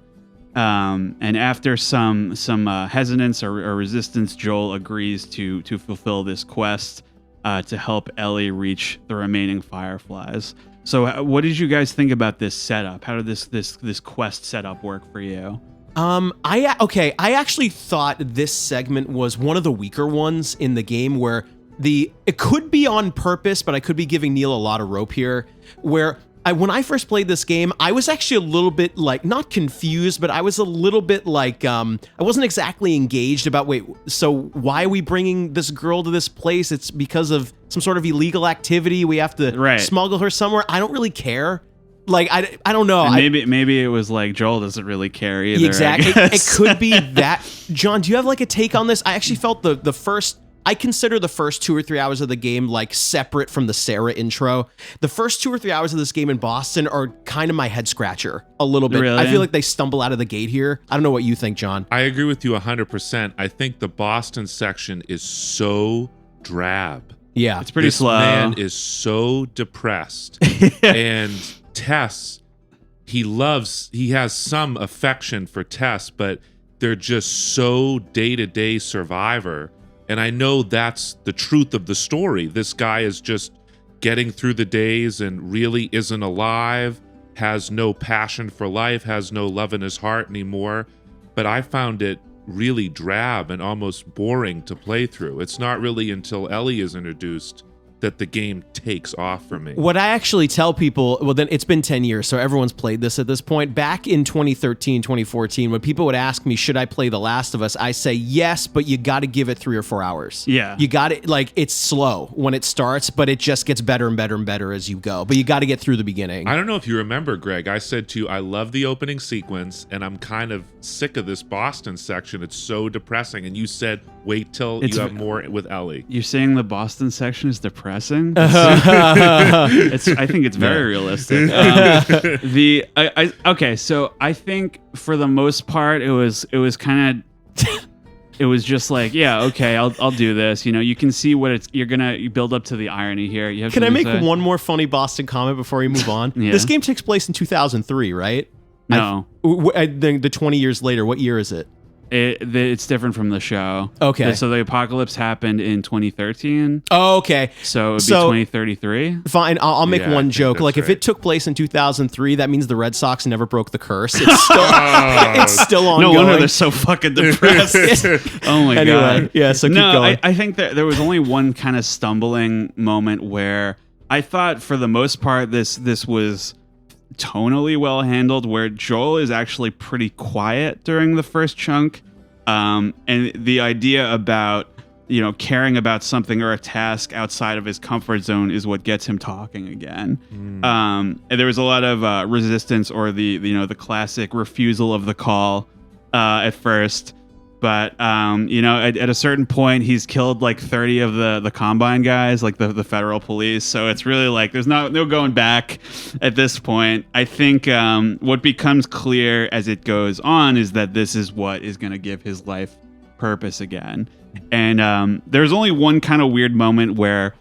[SPEAKER 3] And after some hesitance or resistance, Joel agrees to fulfill this quest to help Ellie reach the remaining Fireflies. So, what did you guys think about this setup? How did this quest setup work for you?
[SPEAKER 1] I actually thought this segment was one of the weaker ones in the game, where it could be on purpose, but I could be giving Neil a lot of rope here, where when I first played this game, I was actually a little bit like, not confused, but I was a little bit like, I wasn't exactly engaged about, wait, so why are we bringing this girl to this place? It's because of some sort of illegal activity. We have to smuggle her somewhere. I don't really care. Like, I don't know.
[SPEAKER 3] And maybe it was like Joel doesn't really care either.
[SPEAKER 1] Exactly. It could be that. John, do you have like a take on this? I actually felt I consider the first 2 or 3 hours of the game like separate from the Sarah intro. The first 2 or 3 hours of this game in Boston are kind of my head scratcher a little bit.
[SPEAKER 3] Really?
[SPEAKER 1] I feel like they stumble out of the gate here. I don't know what you think, John.
[SPEAKER 2] I agree with you 100%. I think the Boston section is so drab.
[SPEAKER 1] Yeah.
[SPEAKER 3] It's pretty slow.
[SPEAKER 2] This man is so depressed. And Tess, he has some affection for Tess, but they're just so day-to-day survivor. And I know that's the truth of the story. This guy is just getting through the days and really isn't alive, has no passion for life, has no love in his heart anymore. But I found it really drab and almost boring to play through. It's not really until Ellie is introduced that the game takes off for me.
[SPEAKER 1] What I actually tell people, well, then it's been 10 years, so everyone's played this at this point. Back in 2013, 2014, when people would ask me, should I play The Last of Us? I say yes, but you got to give it 3 or 4 hours.
[SPEAKER 3] Yeah.
[SPEAKER 1] You got it. Like, it's slow when it starts, but it just gets better and better and better as you go. But you got to get through the beginning.
[SPEAKER 2] I don't know if you remember, Greg, I said to you, I love the opening sequence, and I'm kind of sick of this Boston section. It's so depressing. And you said, wait till you have more with Ellie.
[SPEAKER 3] You're saying the Boston section is depressing? I think it's very realistic. Okay, so I think for the most part, it was kind of, it was just like, yeah, okay, I'll do this. You know, you can see what you build up to the irony here. You have
[SPEAKER 1] Can I make one more funny Boston comment before we move on?
[SPEAKER 3] Yeah.
[SPEAKER 1] This game takes place in 2003, right?
[SPEAKER 3] No.
[SPEAKER 1] The 20 years later, what year is it?
[SPEAKER 3] It's different from the show.
[SPEAKER 1] Okay.
[SPEAKER 3] So the apocalypse happened in 2013.
[SPEAKER 1] Oh, okay.
[SPEAKER 3] So it would be 2033.
[SPEAKER 1] Fine. I'll make one joke. Like, if it took place in 2003, that means the Red Sox never broke the curse. It's still, it's still ongoing.
[SPEAKER 3] No wonder they're so fucking depressed. Oh my God.
[SPEAKER 1] Yeah, so keep going.
[SPEAKER 3] I think that there was only one kind of stumbling moment where I thought for the most part this was tonally well handled, where Joel is actually pretty quiet during the first chunk, and the idea about caring about something or a task outside of his comfort zone is what gets him talking again. And there was a lot of resistance, or the classic refusal of the call at first. But, at a certain point, he's killed like 30 of the Combine guys, like the federal police. So it's really like there's no going back at this point. I think what becomes clear as it goes on is that this is what is going to give his life purpose again. And there's only one kind of weird moment where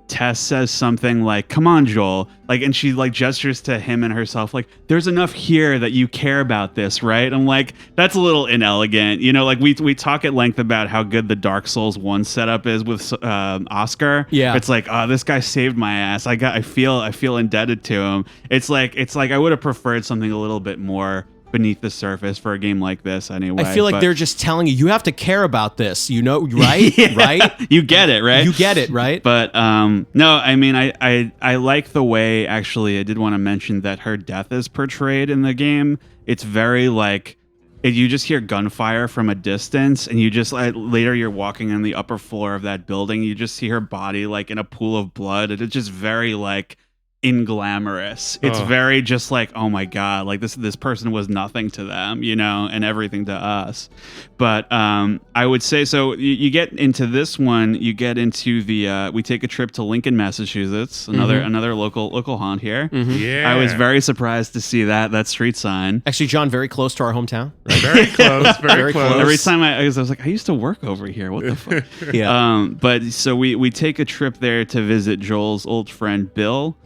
[SPEAKER 3] Tess says something like, "Come on, Joel," like, and she like gestures to him and herself, like, "There's enough here that you care about this, right?" I'm like, that's a little inelegant, you know. Like we talk at length about how good the Dark Souls 1 setup is with Oscar.
[SPEAKER 1] Yeah,
[SPEAKER 3] it's like, oh, this guy saved my ass. I feel indebted to him. It's like I would have preferred something a little bit more beneath the surface for a game like this anyway.
[SPEAKER 1] I feel like they're just telling you have to care about this, you know, right?
[SPEAKER 3] Yeah,
[SPEAKER 1] right?
[SPEAKER 3] You get it, right?
[SPEAKER 1] You get it, right?
[SPEAKER 3] But no, I mean, I like the way, actually, I did want to mention that her death is portrayed in the game. It's very like, you just hear gunfire from a distance, and you just later you're walking on the upper floor of that building, you just see her body like in a pool of blood, and it's just very like inglamorous. It's very just like, oh my god, like this person was nothing to them, you know, and everything to us. But I would say, so you get into this one, you get into the we take a trip to Lincoln, Massachusetts, another local haunt here.
[SPEAKER 2] Yeah,
[SPEAKER 3] I was very surprised to see that street sign.
[SPEAKER 1] Actually, John, very close to our hometown.
[SPEAKER 2] Right? Very close, very close.
[SPEAKER 3] Every time I was like, I used to work over here. What the fuck?
[SPEAKER 1] Yeah.
[SPEAKER 3] But so we take a trip there to visit Joel's old friend Bill.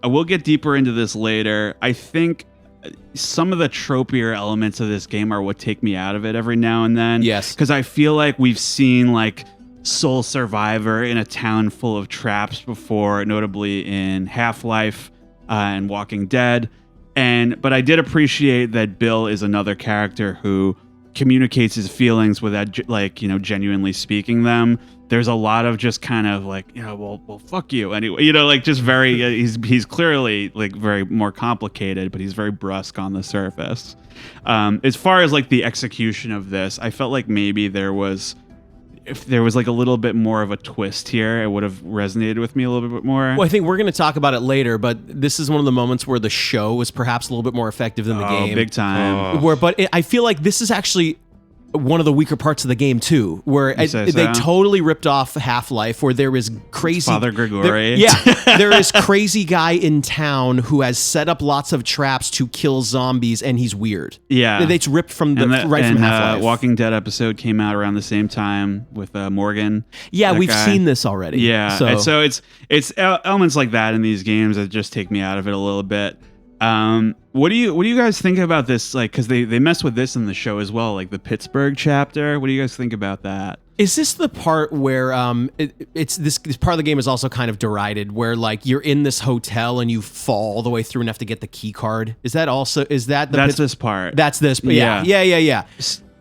[SPEAKER 3] We'll get deeper into this later. I think some of the tropier elements of this game are what take me out of it every now and then.
[SPEAKER 1] Yes.
[SPEAKER 3] Because I feel like we've seen like Soul Survivor in a town full of traps before, notably in Half-Life and Walking Dead. But I did appreciate that Bill is another character who communicates his feelings without, like, you know, genuinely speaking them. There's a lot of just kind of like, you know, well, fuck you anyway, you know, like just very, he's clearly like very more complicated, but he's very brusque on the surface. As far as like the execution of this, I felt like maybe if there was like a little bit more of a twist here, it would have resonated with me a little bit more.
[SPEAKER 1] Well, I think we're going to talk about it later, but this is one of the moments where the show was perhaps a little bit more effective than the game.
[SPEAKER 3] Big time.
[SPEAKER 1] I feel like this is actually one of the weaker parts of the game too, where they totally ripped off Half-Life, where there is crazy
[SPEAKER 3] Father Grigori.
[SPEAKER 1] There is crazy guy in town who has set up lots of traps to kill zombies, and he's weird. Yeah, it's ripped from from Half-Life.
[SPEAKER 3] Walking Dead episode came out around the same time with Morgan.
[SPEAKER 1] Yeah, we've seen this already.
[SPEAKER 3] Yeah, so it's elements like that in these games that just take me out of it a little bit. What do you guys think about this? Like, because they mess with this in the show as well, like the Pittsburgh chapter. What do you guys think about that?
[SPEAKER 1] Is this the part where it's this part of the game is also kind of derided, where like you're in this hotel and you fall all the way through and have to get the key card? Is that this
[SPEAKER 3] part?
[SPEAKER 1] That's this. Yeah.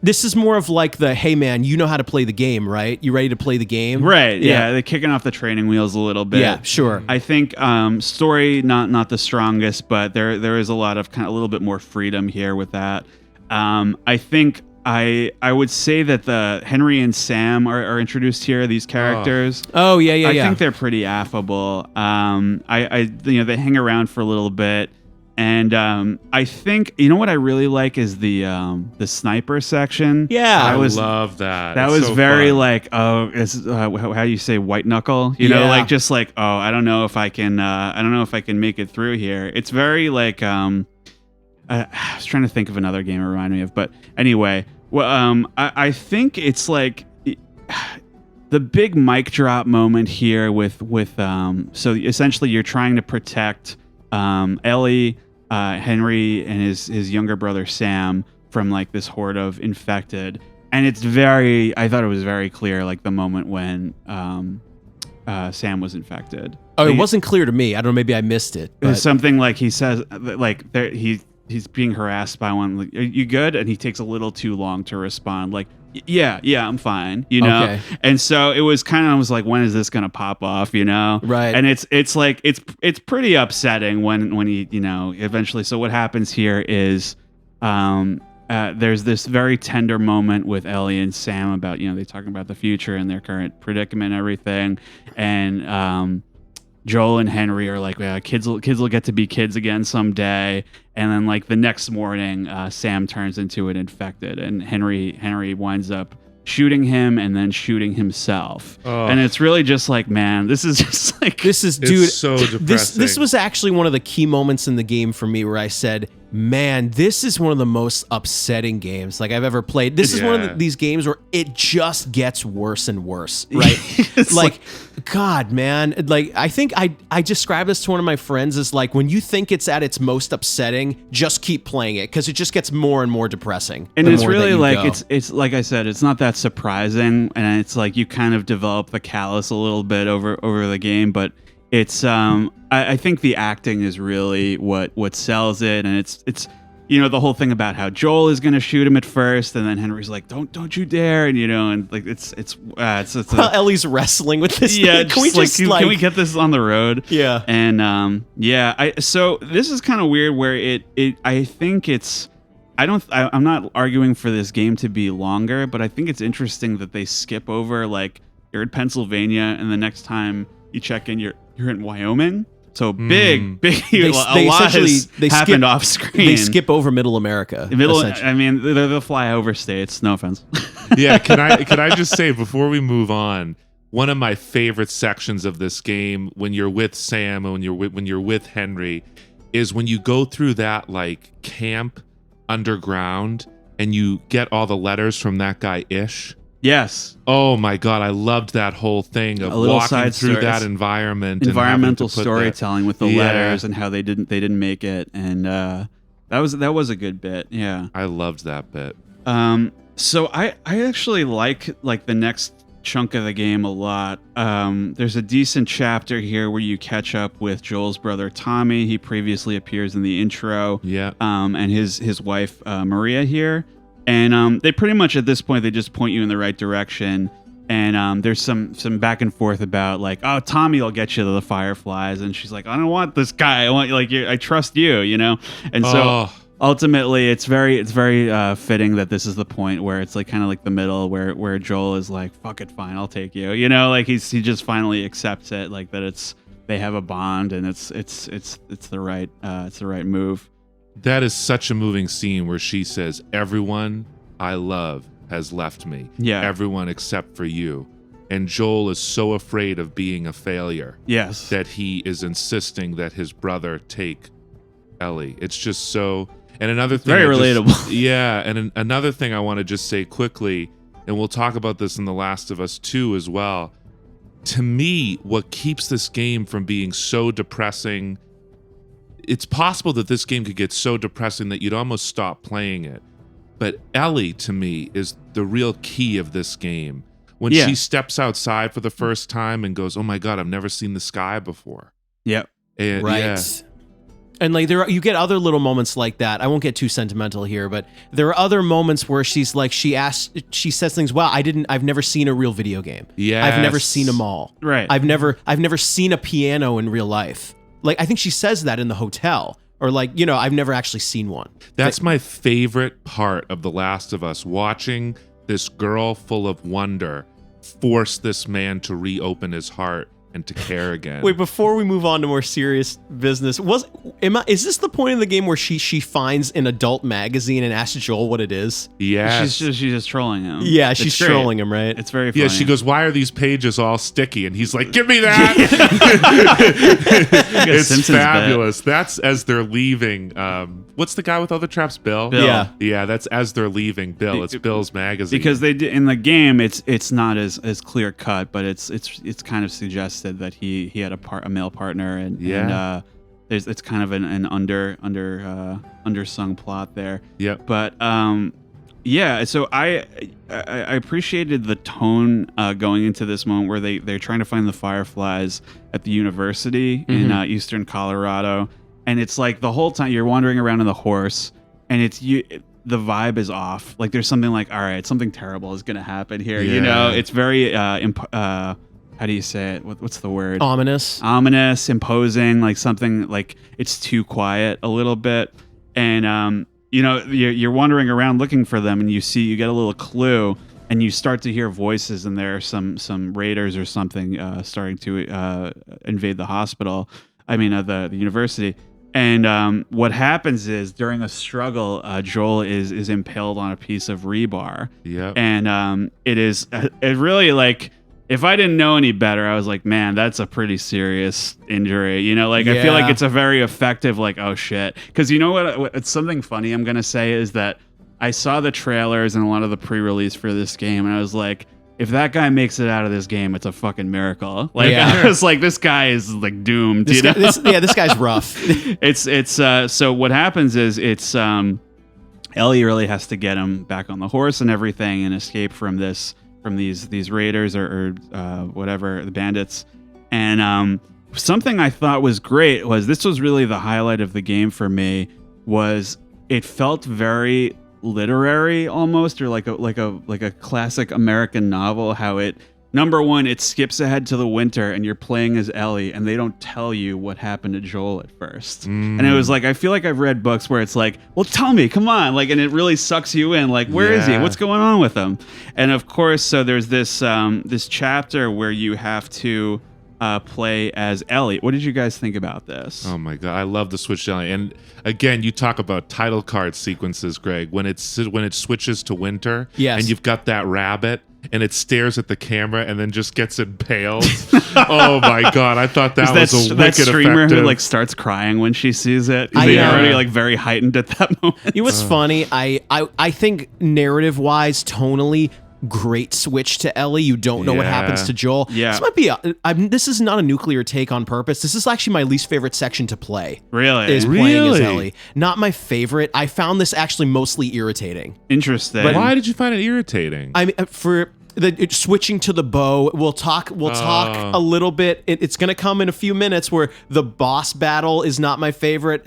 [SPEAKER 1] This is more of like the, hey man, you know how to play the game, right? You ready to play the game?
[SPEAKER 3] Right. Yeah. They're kicking off the training wheels a little bit.
[SPEAKER 1] Yeah, sure.
[SPEAKER 3] I think story not the strongest, but there is a lot of kind of a little bit more freedom here with that. I think I would say that the Henry and Sam are introduced here. These characters.
[SPEAKER 1] Oh yeah.
[SPEAKER 3] I think they're pretty affable. They hang around for a little bit. And I think, you know what I really like is the sniper section.
[SPEAKER 1] Yeah,
[SPEAKER 2] I love that.
[SPEAKER 3] That was so very fun. Like, it's how do you say white knuckle? You know, like just like, I don't know if I can make it through here. It's very like I was trying to think of another game it reminded me of, but anyway, I think it's like the big mic drop moment here with so essentially you're trying to protect Ellie, Henry, and his younger brother Sam from like this horde of infected, and I thought it was very clear, like the moment when Sam was infected.
[SPEAKER 1] It wasn't clear to me. I don't know, maybe I missed it.
[SPEAKER 3] It was something like he says, like he's being harassed by one. Like, are you good? And he takes a little too long to respond. Like, yeah, I'm fine. You know. Okay. And so it was kind of, I was like, when is this gonna pop off? You know.
[SPEAKER 1] Right.
[SPEAKER 3] And it's like it's pretty upsetting when he, you know, eventually. So what happens here is there's this very tender moment with Ellie and Sam about, you know, they talking about the future and their current predicament and everything, and Joel and Henry are like, yeah, kids will get to be kids again someday. And then like the next morning, Sam turns into an infected, and Henry winds up shooting him and then shooting himself. And it's really just like, man, this is just like,
[SPEAKER 1] dude,
[SPEAKER 2] so depressing.
[SPEAKER 1] This was actually one of the key moments in the game for me where I said, Man, this is one of the most upsetting games like I've ever played. This is one of these games where it just gets worse and worse, right? like, God, man. Like, I think I describe this to one of my friends as like, when you think it's at its most upsetting, just keep playing it because it just gets more and more depressing.
[SPEAKER 3] And it's really like, it's like I said, it's not that surprising, and it's like you kind of develop the callus a little bit over the game, but it's I think the acting is really what sells it, and it's the whole thing about how Joel is going to shoot him at first, and then Henry's like, don't you dare, and and like it's
[SPEAKER 1] well, Ellie's wrestling with this thing. Can we
[SPEAKER 3] can we get this on the road?
[SPEAKER 1] Yeah.
[SPEAKER 3] And so this is kind of weird where I think it's I'm not arguing for this game to be longer, but I think it's interesting that they skip over like you're in Pennsylvania and the next time you check in you're in Wyoming. So big, a lot has happened off screen.
[SPEAKER 1] They skip over Middle America.
[SPEAKER 3] I mean, they're the flyover states. No offense.
[SPEAKER 2] Yeah, can I just say before we move on, one of my favorite sections of this game when you're with Sam and when you're with Henry is when you go through that like camp underground and you get all the letters from that guy Ish.
[SPEAKER 3] Yes.
[SPEAKER 2] Oh my God, I loved that whole thing of walking through that environment.
[SPEAKER 3] Environmental storytelling with the letters and how they didn't make it, and that was a good bit. Yeah,
[SPEAKER 2] I loved that bit.
[SPEAKER 3] So I actually like the next chunk of the game a lot. There's a decent chapter here where you catch up with Joel's brother Tommy. He previously appears in the intro.
[SPEAKER 2] Yeah.
[SPEAKER 3] And his wife Maria here. And they pretty much at this point they just point you in the right direction. And there's some back and forth about like, oh, Tommy will get you to the Fireflies, and she's like, I don't want this guy. I want I trust you, And so ultimately, it's very fitting that this is the point where it's like kind of like the middle where Joel is like, fuck it, fine, I'll take you. Like he just finally accepts it, like that they have a bond, and it's the right move.
[SPEAKER 2] That is such a moving scene where she says, everyone I love has left me.
[SPEAKER 3] Yeah.
[SPEAKER 2] Everyone except for you. And Joel is so afraid of being a failure.
[SPEAKER 3] Yes.
[SPEAKER 2] That he is insisting that his brother take Ellie. It's just so... And another thing...
[SPEAKER 3] Very relatable.
[SPEAKER 2] Yeah. And another thing I want to just say quickly, and we'll talk about this in The Last of Us 2 as well. To me, what keeps this game from being so depressing... It's possible that this game could get so depressing that you'd almost stop playing it. But Ellie, to me, is the real key of this game. When she steps outside for the first time and goes, oh my God, I've never seen the sky before.
[SPEAKER 3] Yep.
[SPEAKER 2] And,
[SPEAKER 1] right.
[SPEAKER 2] Yeah.
[SPEAKER 1] And like you get other little moments like that. I won't get too sentimental here, but there are other moments where she's like, she says things, wow, I've never seen a real video game.
[SPEAKER 2] Yeah.
[SPEAKER 1] I've never seen a mall.
[SPEAKER 3] Right.
[SPEAKER 1] I've never seen a piano in real life. Like, I think she says that in the hotel, or like, I've never actually seen one.
[SPEAKER 2] That's my favorite part of The Last of Us, watching this girl full of wonder force this man to reopen his heart and to care again.
[SPEAKER 1] Wait, before we move on to more serious business, is this the point in the game where she finds an adult magazine and asks Joel what it is?
[SPEAKER 2] Yeah.
[SPEAKER 3] She's just trolling him.
[SPEAKER 1] Yeah, she's trolling him, right?
[SPEAKER 3] It's very funny.
[SPEAKER 2] Yeah, she goes, why are these pages all sticky? And he's like, give me that. It's
[SPEAKER 3] Simpsons
[SPEAKER 2] fabulous. That's as they're leaving. What's the guy with all the traps? Bill?
[SPEAKER 1] Yeah.
[SPEAKER 2] Yeah, that's as they're leaving Bill. It's Bill's magazine.
[SPEAKER 3] Because they in the game, it's not as clear cut, but it's kind of suggested that he had a male partner, and it's kind of an undersung plot there.
[SPEAKER 2] Yeah.
[SPEAKER 3] But so I appreciated the tone going into this moment where they're trying to find the Fireflies at the university in eastern Colorado, and it's like the whole time you're wandering around on the horse, and the vibe is off. Like there's something like, all right, something terrible is gonna happen here.
[SPEAKER 2] Yeah.
[SPEAKER 3] It's very how do you say it? What's the word?
[SPEAKER 1] Ominous,
[SPEAKER 3] imposing, like something like it's too quiet a little bit. And, you're wandering around looking for them, and you get a little clue, and you start to hear voices, and there are some raiders or something starting to invade the hospital. I mean, the university. And what happens is during a struggle, Joel is impaled on a piece of rebar.
[SPEAKER 2] Yeah.
[SPEAKER 3] And it really like... if I didn't know any better, I was like, man, that's a pretty serious injury. You know, like I feel like it's a very effective, like, oh shit. Because you know what? It's something funny I'm gonna say is that I saw the trailers and a lot of the pre-release for this game, and I was like, if that guy makes it out of this game, it's a fucking miracle. Like I was like, this guy is like doomed.
[SPEAKER 1] This guy's rough.
[SPEAKER 3] So what happens is Ellie really has to get him back on the horse and everything and escape from these raiders or whatever, the bandits. And something I thought was great was this was really the highlight of the game for me was it felt very literary almost, or like a classic American novel, how it, number one, it skips ahead to the winter and you're playing as Ellie and they don't tell you what happened to Joel at first. And it was like, I feel like I've read books where it's like, well, tell me, come on. Like, and it really sucks you in. Like, where is he? What's going on with him? And of course, so there's this chapter where you have to play as Ellie. What did you guys think about this?
[SPEAKER 2] Oh my god, I love the switch to Ellie. And again, you talk about title card sequences, Greg. When it switches to winter, and you've got that rabbit, and it stares at the camera and then just gets impaled. Oh my god, I thought that was a wicked
[SPEAKER 3] streamer
[SPEAKER 2] effective.
[SPEAKER 3] who like starts crying when she sees it. They're already like very heightened at that moment.
[SPEAKER 1] It was funny. I think narrative wise, tonally, great switch to Ellie. You don't know what happens to Joel.
[SPEAKER 3] Yeah.
[SPEAKER 1] This might be this is not a nuclear take on purpose. This is actually my least favorite section to play.
[SPEAKER 3] Really?
[SPEAKER 1] Is playing as Ellie. Not my favorite. I found this actually mostly irritating.
[SPEAKER 3] Interesting.
[SPEAKER 2] But why did you find it irritating?
[SPEAKER 1] I mean, for switching to the bow, we'll talk a little bit. It's going to come in a few minutes where the boss battle is not my favorite.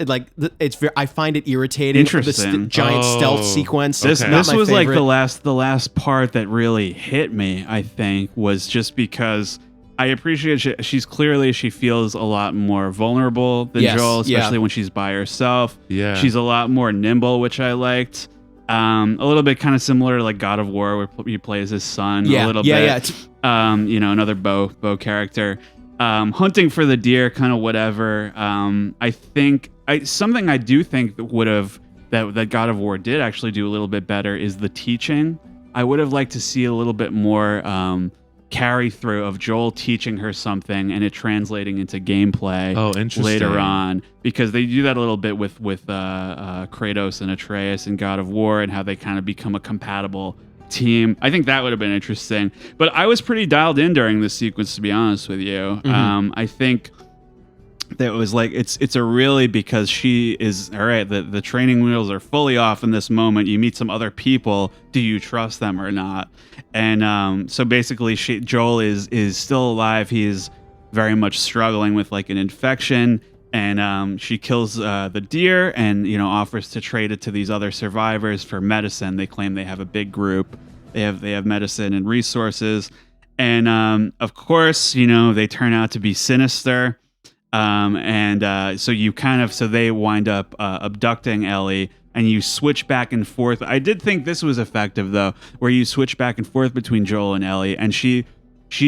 [SPEAKER 1] I find it irritating.
[SPEAKER 3] Interesting.
[SPEAKER 1] The giant stealth sequence.
[SPEAKER 3] This
[SPEAKER 1] favorite.
[SPEAKER 3] was like the last part that really hit me, I think, was just because I appreciate she feels a lot more vulnerable than Joel, especially when she's by herself.
[SPEAKER 2] Yeah.
[SPEAKER 3] She's a lot more nimble, which I liked. A little bit kind of similar to like God of War, where you play as his son. A little bit. Another bow character. Hunting for the deer, kind of whatever. I think something I do think that God of War did actually do a little bit better is the teaching. I would have liked to see a little bit more carry through of Joel teaching her something and it translating into gameplay later on, because they do that a little bit with Kratos and Atreus in God of War and how they kind of become a compatible team. I think that would have been interesting, but I was pretty dialed in during this sequence, to be honest with you. I think that was like it's a really, because she is all right, the training wheels are fully off in this moment. You meet some other people, do you trust them or not? And so basically Joel is still alive. He is very much struggling with like an infection, and she kills the deer and offers to trade it to these other survivors for medicine. They claim they have a big group, they have medicine and resources, and of course they turn out to be sinister. So they wind up abducting Ellie, and you switch back and forth. I did think this was effective, though, where you switch back and forth between Joel and Ellie, and she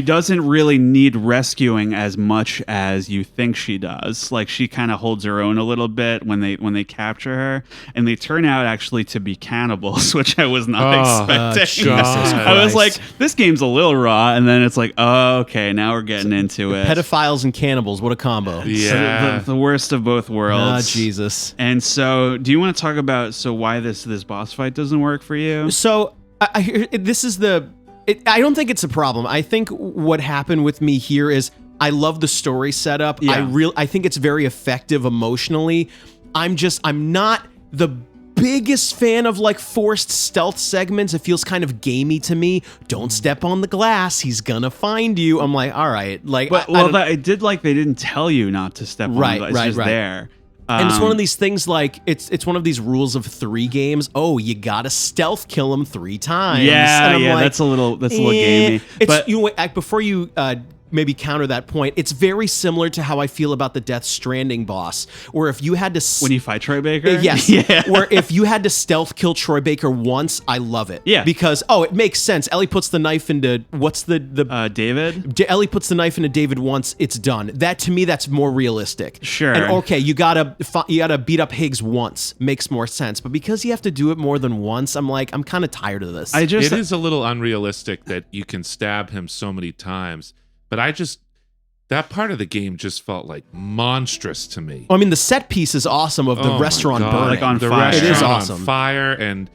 [SPEAKER 3] doesn't really need rescuing as much as you think she does. Like, she kind of holds her own a little bit when they capture her, and they turn out actually to be cannibals, which I was not expecting. I was like, this game's a little raw, and then it's like, oh, okay, now we're getting into it.
[SPEAKER 1] Pedophiles and cannibals, what a combo.
[SPEAKER 2] Yeah.
[SPEAKER 3] So the worst of both worlds.
[SPEAKER 1] Oh, Jesus.
[SPEAKER 3] And so, do you want to talk about why this boss fight doesn't work for you?
[SPEAKER 1] So, I hear this is I don't think it's a problem. I think what happened with me here is I love the story setup.
[SPEAKER 3] Yeah.
[SPEAKER 1] I think it's very effective emotionally. I'm not the biggest fan of like forced stealth segments. It feels kind of gamey to me. Don't step on the glass. He's gonna find you. I'm like, all right. Like,
[SPEAKER 3] I did like they didn't tell you not to step on the glass. It's just there.
[SPEAKER 1] And it's one of these things like it's one of these rules of 3 games. Oh, you gotta stealth kill him 3 times.
[SPEAKER 3] Yeah,
[SPEAKER 1] like,
[SPEAKER 3] that's a little gamey.
[SPEAKER 1] But before you maybe counter that point. It's very similar to how I feel about the Death Stranding boss, where if you had to
[SPEAKER 3] When you fight Troy Baker?
[SPEAKER 1] yes,
[SPEAKER 3] Yeah.
[SPEAKER 1] where if you had to stealth kill Troy Baker once, I love it.
[SPEAKER 3] Yeah.
[SPEAKER 1] Because it makes sense. Ellie puts the knife into
[SPEAKER 3] David?
[SPEAKER 1] Ellie puts the knife into David once, it's done. That to me, that's more realistic.
[SPEAKER 3] Sure.
[SPEAKER 1] And okay, you gotta beat up Higgs once, makes more sense. But because you have to do it more than once, I'm kind of tired of this.
[SPEAKER 2] It is a little unrealistic that you can stab him so many times, but that part of the game just felt like monstrous to me.
[SPEAKER 1] I mean, the set piece is awesome of the restaurant burning.
[SPEAKER 3] Like on
[SPEAKER 2] the
[SPEAKER 3] fire.
[SPEAKER 2] restaurant
[SPEAKER 1] It is awesome.
[SPEAKER 2] on fire, and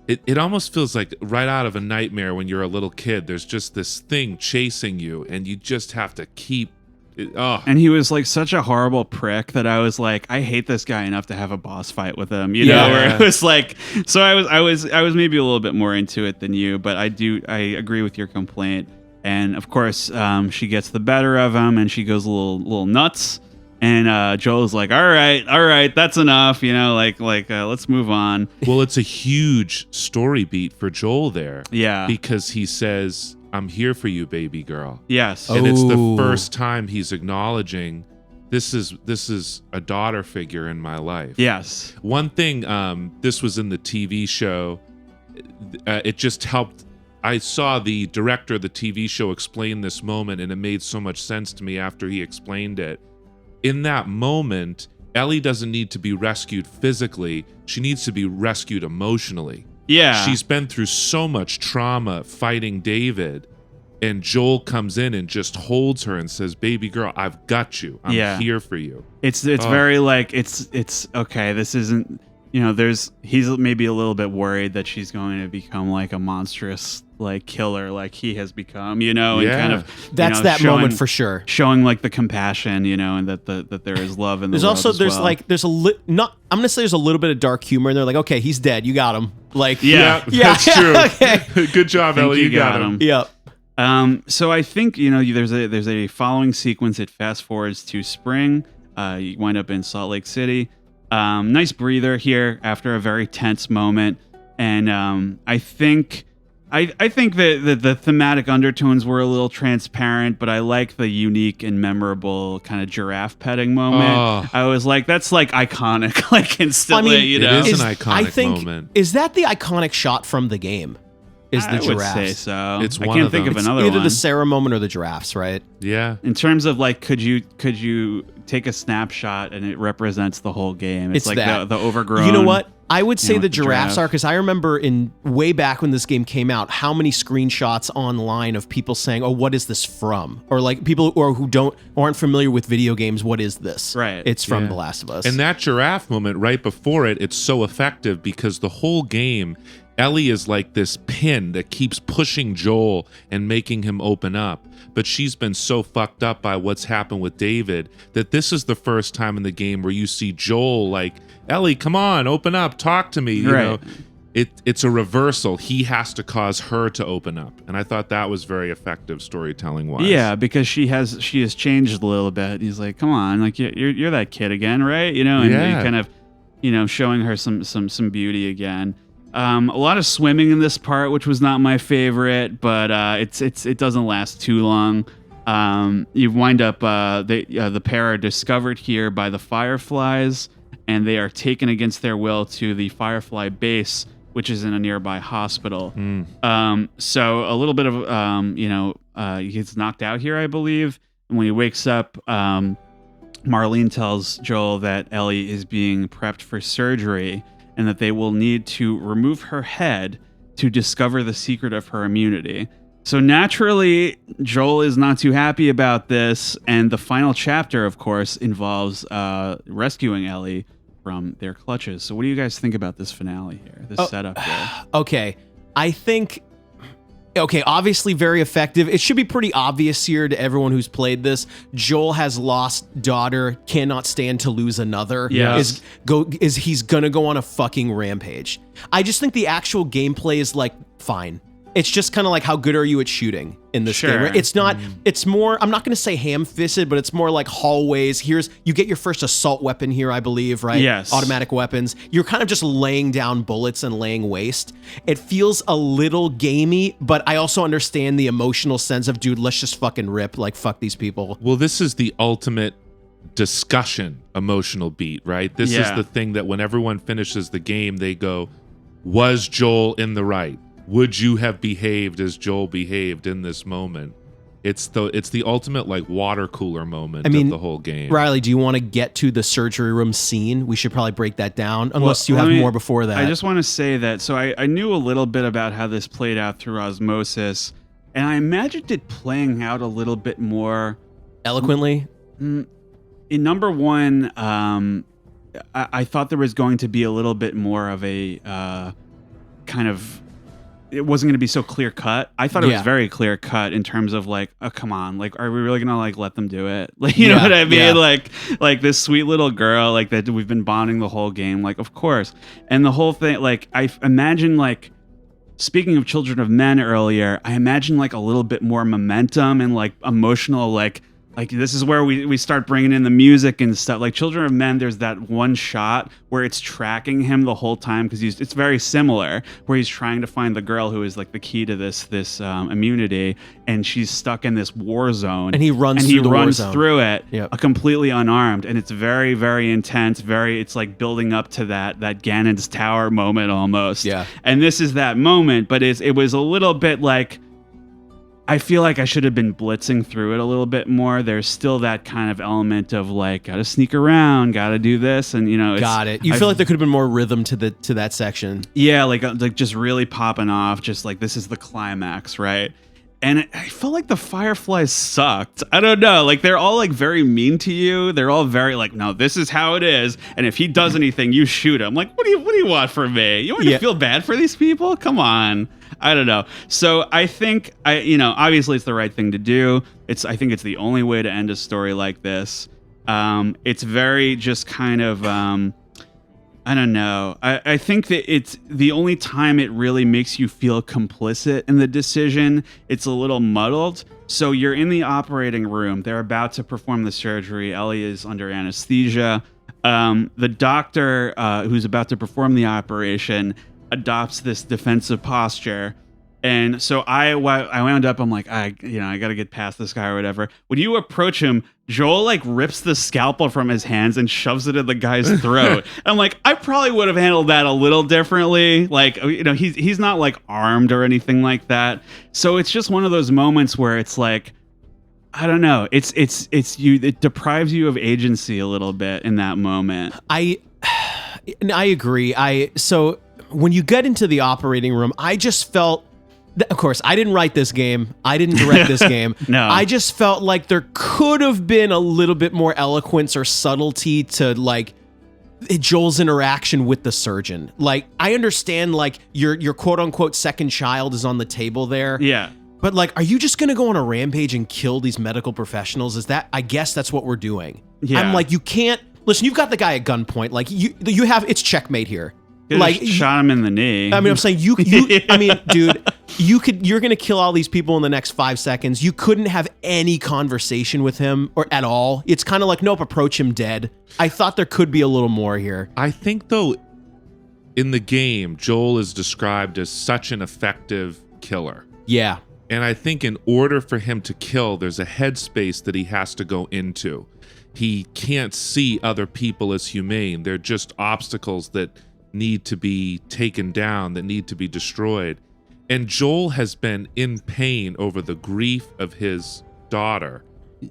[SPEAKER 2] it almost feels like right out of a nightmare when you're a little kid. There's just this thing chasing you, and you just have to keep.
[SPEAKER 3] And he was like such a horrible prick that I was like, I hate this guy enough to have a boss fight with him. You know, where it was like, so I was maybe a little bit more into it than you, but I agree with your complaint. And of course, she gets the better of him, and she goes a little nuts. And Joel's like, all right, that's enough. You know, like let's move on.
[SPEAKER 2] Well, it's a huge story beat for Joel there.
[SPEAKER 3] Yeah,
[SPEAKER 2] because he says, "I'm here for you, baby girl."
[SPEAKER 3] Yes,
[SPEAKER 2] and it's the first time he's acknowledging this is a daughter figure in my life.
[SPEAKER 3] Yes.
[SPEAKER 2] One thing, this was in the TV show. It just helped. I saw the director of the TV show explain this moment, and it made so much sense to me after he explained it. In that moment, Ellie doesn't need to be rescued physically. She needs to be rescued emotionally.
[SPEAKER 3] Yeah.
[SPEAKER 2] She's been through so much trauma fighting David, and Joel comes in and just holds her and says, "Baby girl, I've got you. I'm here for you."
[SPEAKER 3] It's very like it's okay. This isn't, you know, he's maybe a little bit worried that she's going to become like a monstrous like killer like he has become, you know, and kind of
[SPEAKER 1] that's that moment for sure.
[SPEAKER 3] Showing like the compassion, you know, and that there is love in the world.
[SPEAKER 1] I'm gonna say there's a little bit of dark humor in there. Like, okay, he's dead. You got him. Like,
[SPEAKER 2] that's true.
[SPEAKER 1] Okay.
[SPEAKER 2] Good job, Ellie. You got him.
[SPEAKER 1] Yeah.
[SPEAKER 3] So I think, you know, there's a following sequence. It fast forwards to spring. You wind up in Salt Lake City. Nice breather here after a very tense moment, and I think that the thematic undertones were a little transparent, but I like the unique and memorable kind of giraffe petting moment. I was like, that's like iconic, like instantly. You know,
[SPEAKER 2] it is an iconic moment.
[SPEAKER 1] Is that the iconic shot from the game? Is the giraffes?
[SPEAKER 3] I would say so.
[SPEAKER 2] It's
[SPEAKER 3] I
[SPEAKER 2] one
[SPEAKER 3] can't
[SPEAKER 2] of
[SPEAKER 3] think
[SPEAKER 2] them.
[SPEAKER 3] of another
[SPEAKER 1] either
[SPEAKER 3] one.
[SPEAKER 1] the Sarah moment or the giraffes, right?
[SPEAKER 2] Yeah.
[SPEAKER 3] In terms of like, could you take a snapshot and it represents the whole game? It's like
[SPEAKER 1] that.
[SPEAKER 3] the overgrown.
[SPEAKER 1] You know what? I would say
[SPEAKER 3] know,
[SPEAKER 1] the giraffes
[SPEAKER 3] giraffe.
[SPEAKER 1] are, because I remember in way back when this game came out, how many screenshots online of people saying, "Oh, what is this from?" Or like people who aren't familiar with video games, what is this?
[SPEAKER 3] Right.
[SPEAKER 1] It's from The Last of Us.
[SPEAKER 2] And that giraffe moment right before it's so effective because the whole game, Ellie is like this pin that keeps pushing Joel and making him open up. But she's been so fucked up by what's happened with David that this is the first time in the game where you see Joel like, "Ellie, come on, open up, talk to me." You know, it's a reversal. He has to cause her to open up, and I thought that was very effective storytelling wise.
[SPEAKER 3] Yeah, because she has changed a little bit. He's like, "Come on, like you're that kid again, right?" You know, and he kind of, you know, showing her some beauty again. A lot of swimming in this part, which was not my favorite, but it doesn't last too long. You wind up the pair are discovered here by the Fireflies, and they are taken against their will to the Firefly base, which is in a nearby hospital. So a little bit of he gets knocked out here, I believe. And when he wakes up, Marlene tells Joel that Ellie is being prepped for surgery, and that they will need to remove her head to discover the secret of her immunity. So naturally, Joel is not too happy about this, and the final chapter, of course, involves rescuing Ellie from their clutches. So what do you guys think about this finale here, this setup here?
[SPEAKER 1] Okay, I think... Okay, obviously very effective. It should be pretty obvious here to everyone who's played this. Joel has lost daughter, cannot stand to lose another.
[SPEAKER 3] Yes.
[SPEAKER 1] He's gonna go on a fucking rampage. I just think the actual gameplay is like fine. It's just kind of like, how good are you at shooting in this game? Right? It's not. It's more. I'm not going to say ham-fisted, but it's more like hallways. You get your first assault weapon here, I believe, right?
[SPEAKER 3] Yes.
[SPEAKER 1] Automatic weapons. You're kind of just laying down bullets and laying waste. It feels a little gamey, but I also understand the emotional sense of, dude, let's just fucking rip. Like, fuck these people.
[SPEAKER 2] Well, this is the ultimate discussion emotional beat, right? This is the thing that when everyone finishes the game, they go, was Joel in the right? Would you have behaved as Joel behaved in this moment? It's the ultimate like water cooler moment of the whole game.
[SPEAKER 1] Riley, do you want to get to the surgery room scene? We should probably break that down, unless you have more before that.
[SPEAKER 3] I just want to say that, so I knew a little bit about how this played out through osmosis, and I imagined it playing out a little bit more
[SPEAKER 1] eloquently.
[SPEAKER 3] In number one, I thought there was going to be a little bit more of a kind of, it wasn't going to be so clear cut. I thought it was very clear cut in terms of like, oh, come on, like, are we really going to like let them do it? Like, you know what I mean? Yeah. Like this sweet little girl, like that we've been bonding the whole game. Like, of course. And the whole thing, like, I imagine like, speaking of Children of Men earlier, I imagine like a little bit more momentum and like emotional, like this is where we start bringing in the music and stuff. Like Children of Men, there's that one shot where it's tracking him the whole time because it's very similar, where he's trying to find the girl who is like the key to this immunity, and she's stuck in this war zone.
[SPEAKER 1] And he runs
[SPEAKER 3] through it completely unarmed, and it's very, very intense. It's like building up to that Ganon's Tower moment almost. Yeah. And this is that moment, but it was a little bit like, I feel like I should have been blitzing through it a little bit more. There's still that kind of element of like, gotta sneak around, gotta do this, and you know.
[SPEAKER 1] Got it. You feel like there could have been more rhythm to that section.
[SPEAKER 3] Yeah, like just really popping off, just like this is the climax, right? And I felt like the Fireflies sucked. I don't know. Like they're all like very mean to you. They're all very like, no, this is how it is. And if he does anything, you shoot him. Like, what do you want from me? You want me to feel bad for these people? Come on. I don't know. So I think obviously it's the right thing to do. I think it's the only way to end a story like this. It's very just kind of, I don't know. I think that it's the only time it really makes you feel complicit in the decision. It's a little muddled. So you're in the operating room. They're about to perform the surgery. Ellie is under anesthesia. The doctor who's about to perform the operation adopts this defensive posture. And so I wound up, I'm like, I got to get past this guy or whatever. When you approach him, Joel like rips the scalpel from his hands and shoves it in the guy's throat. I'm like, I probably would have handled that a little differently. Like, he's not like armed or anything like that. So it's just one of those moments where it's like, I don't know. It deprives you of agency a little bit in that moment.
[SPEAKER 1] I agree. So when you get into the operating room, I just felt, of course, I didn't write this game. I didn't direct this game.
[SPEAKER 3] No.
[SPEAKER 1] I just felt like there could have been a little bit more eloquence or subtlety to like Joel's interaction with the surgeon. Like, I understand like your quote unquote second child is on the table there.
[SPEAKER 3] Yeah.
[SPEAKER 1] But like, are you just going to go on a rampage and kill these medical professionals? I guess that's what we're doing. Yeah. I'm like, you can't, listen, you've got the guy at gunpoint. Like it's checkmate here.
[SPEAKER 3] Like shot him in the knee.
[SPEAKER 1] I mean, I'm saying I mean, dude, you're going to kill all these people in the next 5 seconds. You couldn't have any conversation with him or at all. It's kind of like, nope, approach him dead. I thought there could be a little more here.
[SPEAKER 2] I think though, in the game, Joel is described as such an effective killer.
[SPEAKER 1] Yeah.
[SPEAKER 2] And I think in order for him to kill, there's a headspace that he has to go into. He can't see other people as humane. They're just obstacles that need to be taken down, that need to be destroyed. And Joel has been in pain over the grief of his daughter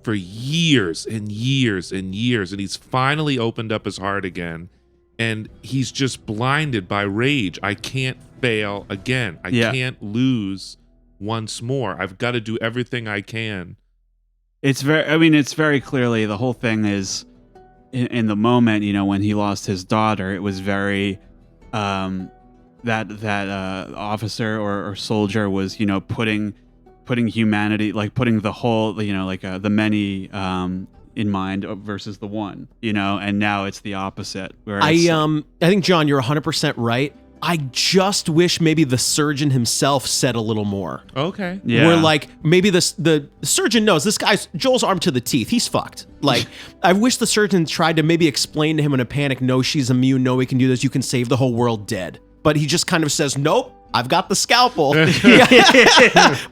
[SPEAKER 2] for years and years and years. And he's finally opened up his heart again. And he's just blinded by rage. I can't fail again. I can't lose once more. I've got to do everything I can.
[SPEAKER 3] It's very clearly, the whole thing is in the moment, when he lost his daughter, it was very, that officer or soldier was, putting humanity, like putting the whole, the many, in mind versus the one, and now it's the opposite. Where
[SPEAKER 1] I think, John, you're 100% right. I just wish maybe the surgeon himself said a little more.
[SPEAKER 2] Okay.
[SPEAKER 3] Yeah.
[SPEAKER 1] Where like maybe the surgeon knows this guy's Joel's armed to the teeth. He's fucked. Like I wish the surgeon tried to maybe explain to him in a panic, no, she's immune, no, we can do this, you can save the whole world dead. But he just kind of says, nope, I've got the scalpel.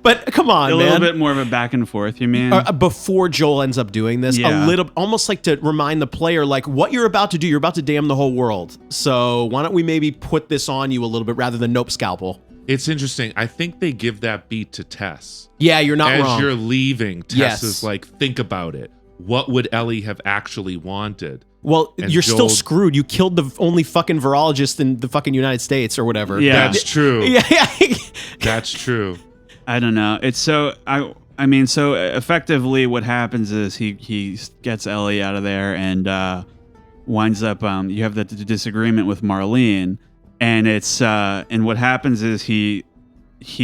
[SPEAKER 1] But come on,
[SPEAKER 3] A
[SPEAKER 1] man.
[SPEAKER 3] little bit more of a back and forth, you mean?
[SPEAKER 1] Before Joel ends up doing this,
[SPEAKER 3] Yeah.
[SPEAKER 1] a little, almost like to remind the player, like what you're about to do, you're about to damn the whole world. So why don't we maybe put this on you a little bit rather than nope, scalpel.
[SPEAKER 2] It's interesting. I think they give that beat to Tess.
[SPEAKER 1] Yeah, you're not
[SPEAKER 2] As
[SPEAKER 1] wrong.
[SPEAKER 2] you're leaving, Tess
[SPEAKER 1] Yes.
[SPEAKER 2] is like, think about it. What would Ellie have actually wanted?
[SPEAKER 1] Well,
[SPEAKER 2] And
[SPEAKER 1] you're still
[SPEAKER 2] Joel-
[SPEAKER 1] screwed. You killed the only fucking virologist in the fucking United States or whatever.
[SPEAKER 3] Yeah.
[SPEAKER 2] That's true.
[SPEAKER 1] Yeah.
[SPEAKER 2] That's true.
[SPEAKER 3] I don't know. It's so I mean, so effectively, what happens is he gets Ellie out of there and winds up. You have the disagreement with Marlene, and it's and what happens is he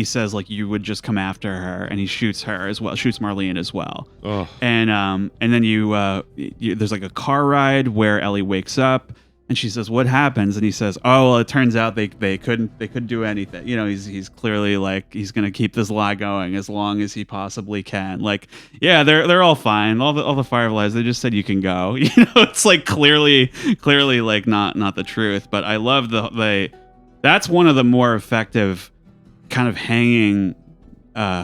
[SPEAKER 3] says like you would just come after her, and he shoots her as well, shoots Marlene as well.
[SPEAKER 2] Oh,
[SPEAKER 3] And then you there's like a car ride where Ellie wakes up. And she says, "What happens?" And he says, "Oh, well, it turns out they couldn't do anything. You know, he's clearly like he's gonna keep this lie going as long as he possibly can. Like, yeah, they're all fine. All the Fireflies. They just said you can go. You know, it's like clearly like not the truth. But I love that's one of the more effective kind of hanging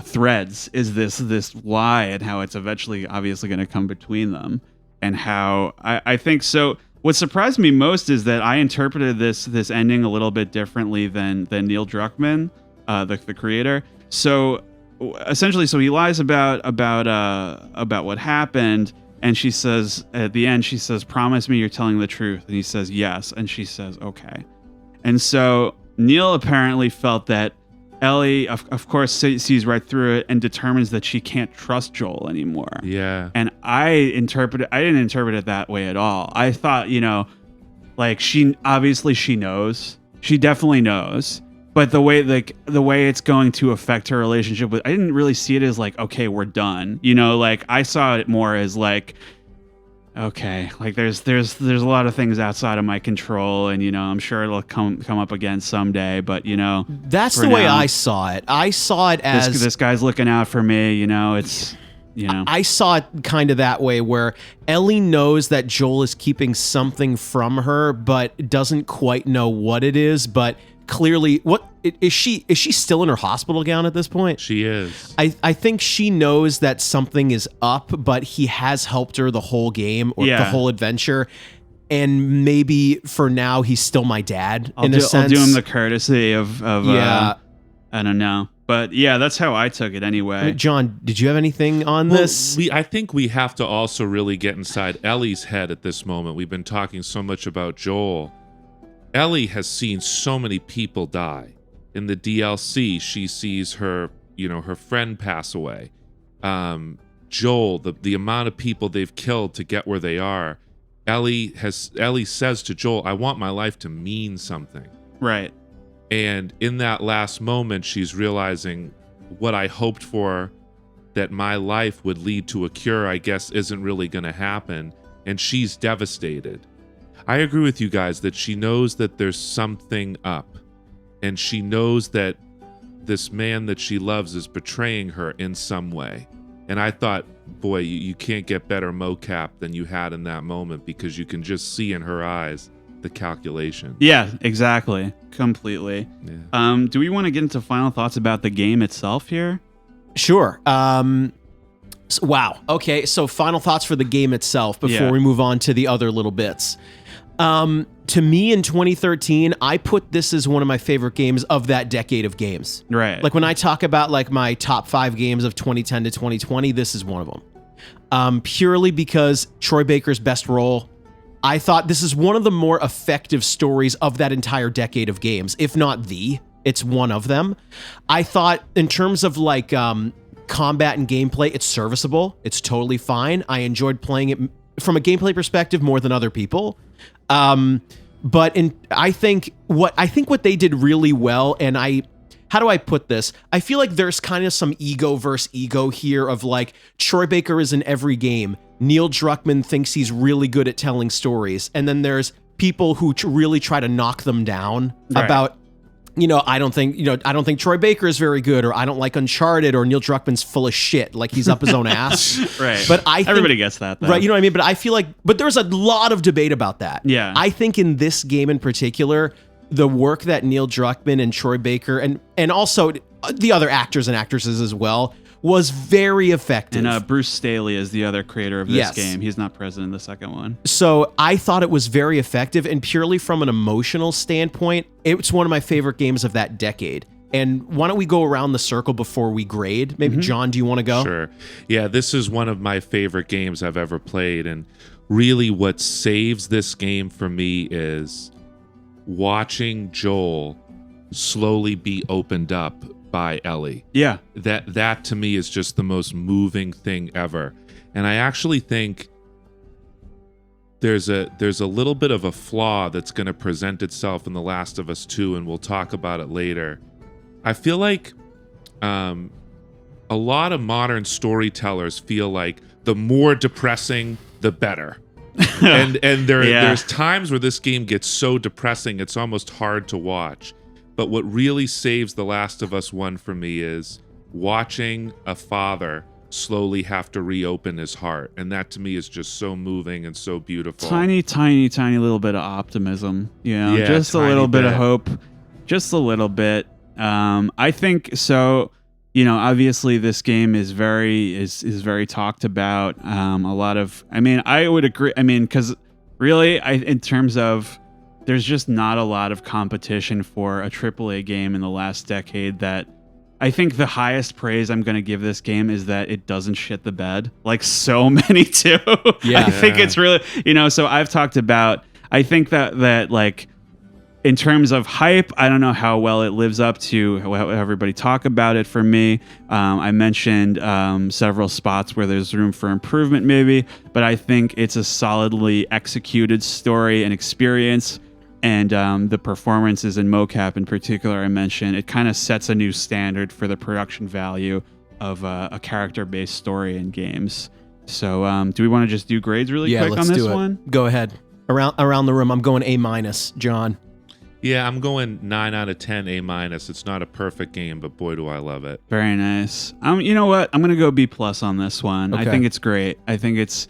[SPEAKER 3] threads is this lie and how it's eventually obviously going to come between them and how I think so. What surprised me most is that I interpreted this ending a little bit differently than Neil Druckmann, the creator. So essentially, he lies about what happened, and she says at the end, she says, "Promise me you're telling the truth," and he says yes, and she says okay. And so Neil apparently felt that Ellie, of course, sees right through it and determines that she can't trust Joel anymore.
[SPEAKER 2] yeah.
[SPEAKER 3] And I didn't interpret it that way at all. I thought, like she knows. She definitely knows. But the way it's going to affect her relationship with, I didn't really see it as like, okay, we're done. Like I saw it more as like, okay, like there's a lot of things outside of my control, and I'm sure it'll come up again someday. But
[SPEAKER 1] That's
[SPEAKER 3] for
[SPEAKER 1] the way
[SPEAKER 3] now,
[SPEAKER 1] I saw it. I saw it as
[SPEAKER 3] this guy's looking out for me. It's
[SPEAKER 1] I saw it kind of that way where Ellie knows that Joel is keeping something from her, but doesn't quite know what it is. But clearly, what is she still in her hospital gown at this point?
[SPEAKER 2] She is.
[SPEAKER 1] I think she knows that something is up, but he has helped her the whole game or the whole adventure. And maybe for now, he's still my dad
[SPEAKER 3] I'll
[SPEAKER 1] in a sense.
[SPEAKER 3] I'll do him the courtesy of
[SPEAKER 1] Yeah.
[SPEAKER 3] I don't know. But yeah, that's how I took it anyway.
[SPEAKER 1] John, did you have anything on
[SPEAKER 2] Well,
[SPEAKER 1] this?
[SPEAKER 2] I think we have to also really get inside Ellie's head at this moment. We've been talking so much about Joel. Ellie has seen so many people die. In the DLC, she sees her friend pass away. Joel, the amount of people they've killed to get where they are. Ellie says to Joel, "I want my life to mean something."
[SPEAKER 3] Right.
[SPEAKER 2] And in that last moment, she's realizing what I hoped for, that my life would lead to a cure, I guess isn't really going to happen. And she's devastated. I agree with you guys that she knows that there's something up. And she knows that this man that she loves is betraying her in some way. And I thought, boy, you can't get better mocap than you had in that moment, because you can just see in her eyes the calculation.
[SPEAKER 3] Yeah, exactly. Completely.
[SPEAKER 2] Yeah.
[SPEAKER 3] Do we want to get into final thoughts about the game itself here?
[SPEAKER 1] Sure. Wow. Okay, so final thoughts for the game itself before we move on to the other little bits. To me in 2013, I put this as one of my favorite games of that decade of games.
[SPEAKER 3] Right.
[SPEAKER 1] Like when I talk about like my top 5 games of 2010 to 2020, this is one of them. Purely because Troy Baker's best role. I thought this is one of the more effective stories of that entire decade of games, if not it's one of them. I thought in terms of like combat and gameplay, it's serviceable. It's totally fine. I enjoyed playing it from a gameplay perspective more than other people. But I think what they did really well, and how do I put this? I feel like there's kind of some ego versus ego here of like Troy Baker is in every game. Neil Druckmann thinks he's really good at telling stories. And then there's people who really try to knock them down
[SPEAKER 3] Right.
[SPEAKER 1] about I don't think Troy Baker is very good, or I don't like Uncharted, or Neil Druckmann's full of shit, like he's up his own ass.
[SPEAKER 3] Right.
[SPEAKER 1] But I think,
[SPEAKER 3] everybody gets that, though.
[SPEAKER 1] right? You know what I mean? But I feel like, but there's a lot of debate about that.
[SPEAKER 3] Yeah.
[SPEAKER 1] I think in this game in particular, the work that Neil Druckmann and Troy Baker and also the other actors and actresses as well was very effective.
[SPEAKER 3] And Bruce Staley is the other creator of this
[SPEAKER 1] Yes.
[SPEAKER 3] game. He's not present in the second one.
[SPEAKER 1] So I thought it was very effective, and purely from an emotional standpoint, it's one of my favorite games of that decade. And why don't we go around the circle before we grade? Maybe John, do you want to go?
[SPEAKER 2] Sure. Yeah, this is one of my favorite games I've ever played. And really what saves this game for me is watching Joel slowly be opened up by Ellie.
[SPEAKER 3] Yeah.
[SPEAKER 2] That to me is just the most moving thing ever. And I actually think there's a little bit of a flaw that's going to present itself in The Last of Us 2, and we'll talk about it later. I feel like a lot of modern storytellers feel like the more depressing, the better. and there's times where this game gets so depressing it's almost hard to watch. But what really saves The Last of Us 1 for me is watching a father slowly have to reopen his heart. And that to me is just so moving and so beautiful.
[SPEAKER 3] Tiny little bit of optimism.
[SPEAKER 2] Yeah,
[SPEAKER 3] just a
[SPEAKER 2] tiny
[SPEAKER 3] little bit of
[SPEAKER 2] bit.
[SPEAKER 3] hope. Just a little bit. I think so. Obviously this game is very talked about. A lot of, I would agree. Because really, in terms of, there's just not a lot of competition for a AAA game in the last decade. That I think the highest praise I'm going to give this game is that it doesn't shit the bed like so many do.
[SPEAKER 1] Yeah.
[SPEAKER 3] I think it's really, so I've talked about, I think that like, in terms of hype, I don't know how well it lives up to how everybody talk about it. For me, I mentioned several spots where there's room for improvement maybe, but I think it's a solidly executed story and experience. And the performances in mocap in particular I mentioned, it kind of sets a new standard for the production value of a character-based story in games. So do we want to just do grades really quick on this one?
[SPEAKER 1] Go ahead. Around the room, I'm going A-, John.
[SPEAKER 2] Yeah, I'm going 9 out of 10 A-. It's not a perfect game, but boy, do I love it.
[SPEAKER 3] Very nice. You know what? I'm gonna go B+ on this one.
[SPEAKER 1] Okay.
[SPEAKER 3] I think it's great. I think it's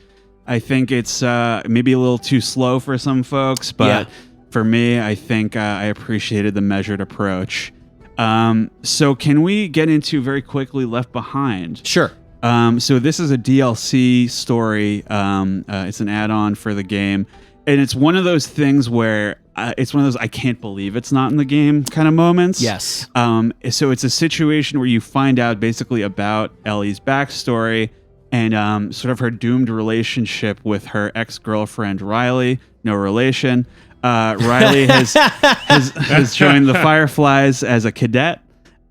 [SPEAKER 3] maybe a little too slow for some folks, but for me, I think I appreciated the measured approach. So can we get into very quickly Left Behind?
[SPEAKER 1] Sure.
[SPEAKER 3] So this is a DLC story. It's an add-on for the game, and it's one of those things where it's one of those I can't believe it's not in the game kind of moments.
[SPEAKER 1] Yes.
[SPEAKER 3] So it's a situation where you find out basically about Ellie's backstory and sort of her doomed relationship with her ex-girlfriend Riley. No relation. Riley has joined the Fireflies as a cadet.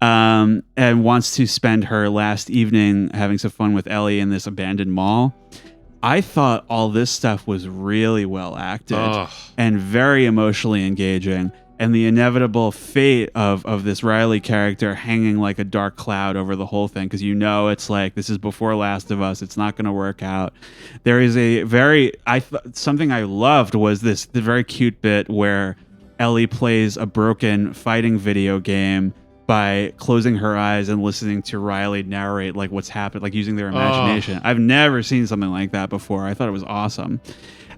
[SPEAKER 3] And wants to spend her last evening having some fun with Ellie in this abandoned mall. I thought all this stuff was really well acted and very emotionally engaging. And the inevitable fate of this Riley character hanging like a dark cloud over the whole thing, because it's like, this is before Last of Us. It's not going to work out. There is something I loved was the very cute bit where Ellie plays a broken fighting video game by closing her eyes and listening to Riley narrate like what's happened, like using their imagination. I've never seen something like that before. I thought it was awesome.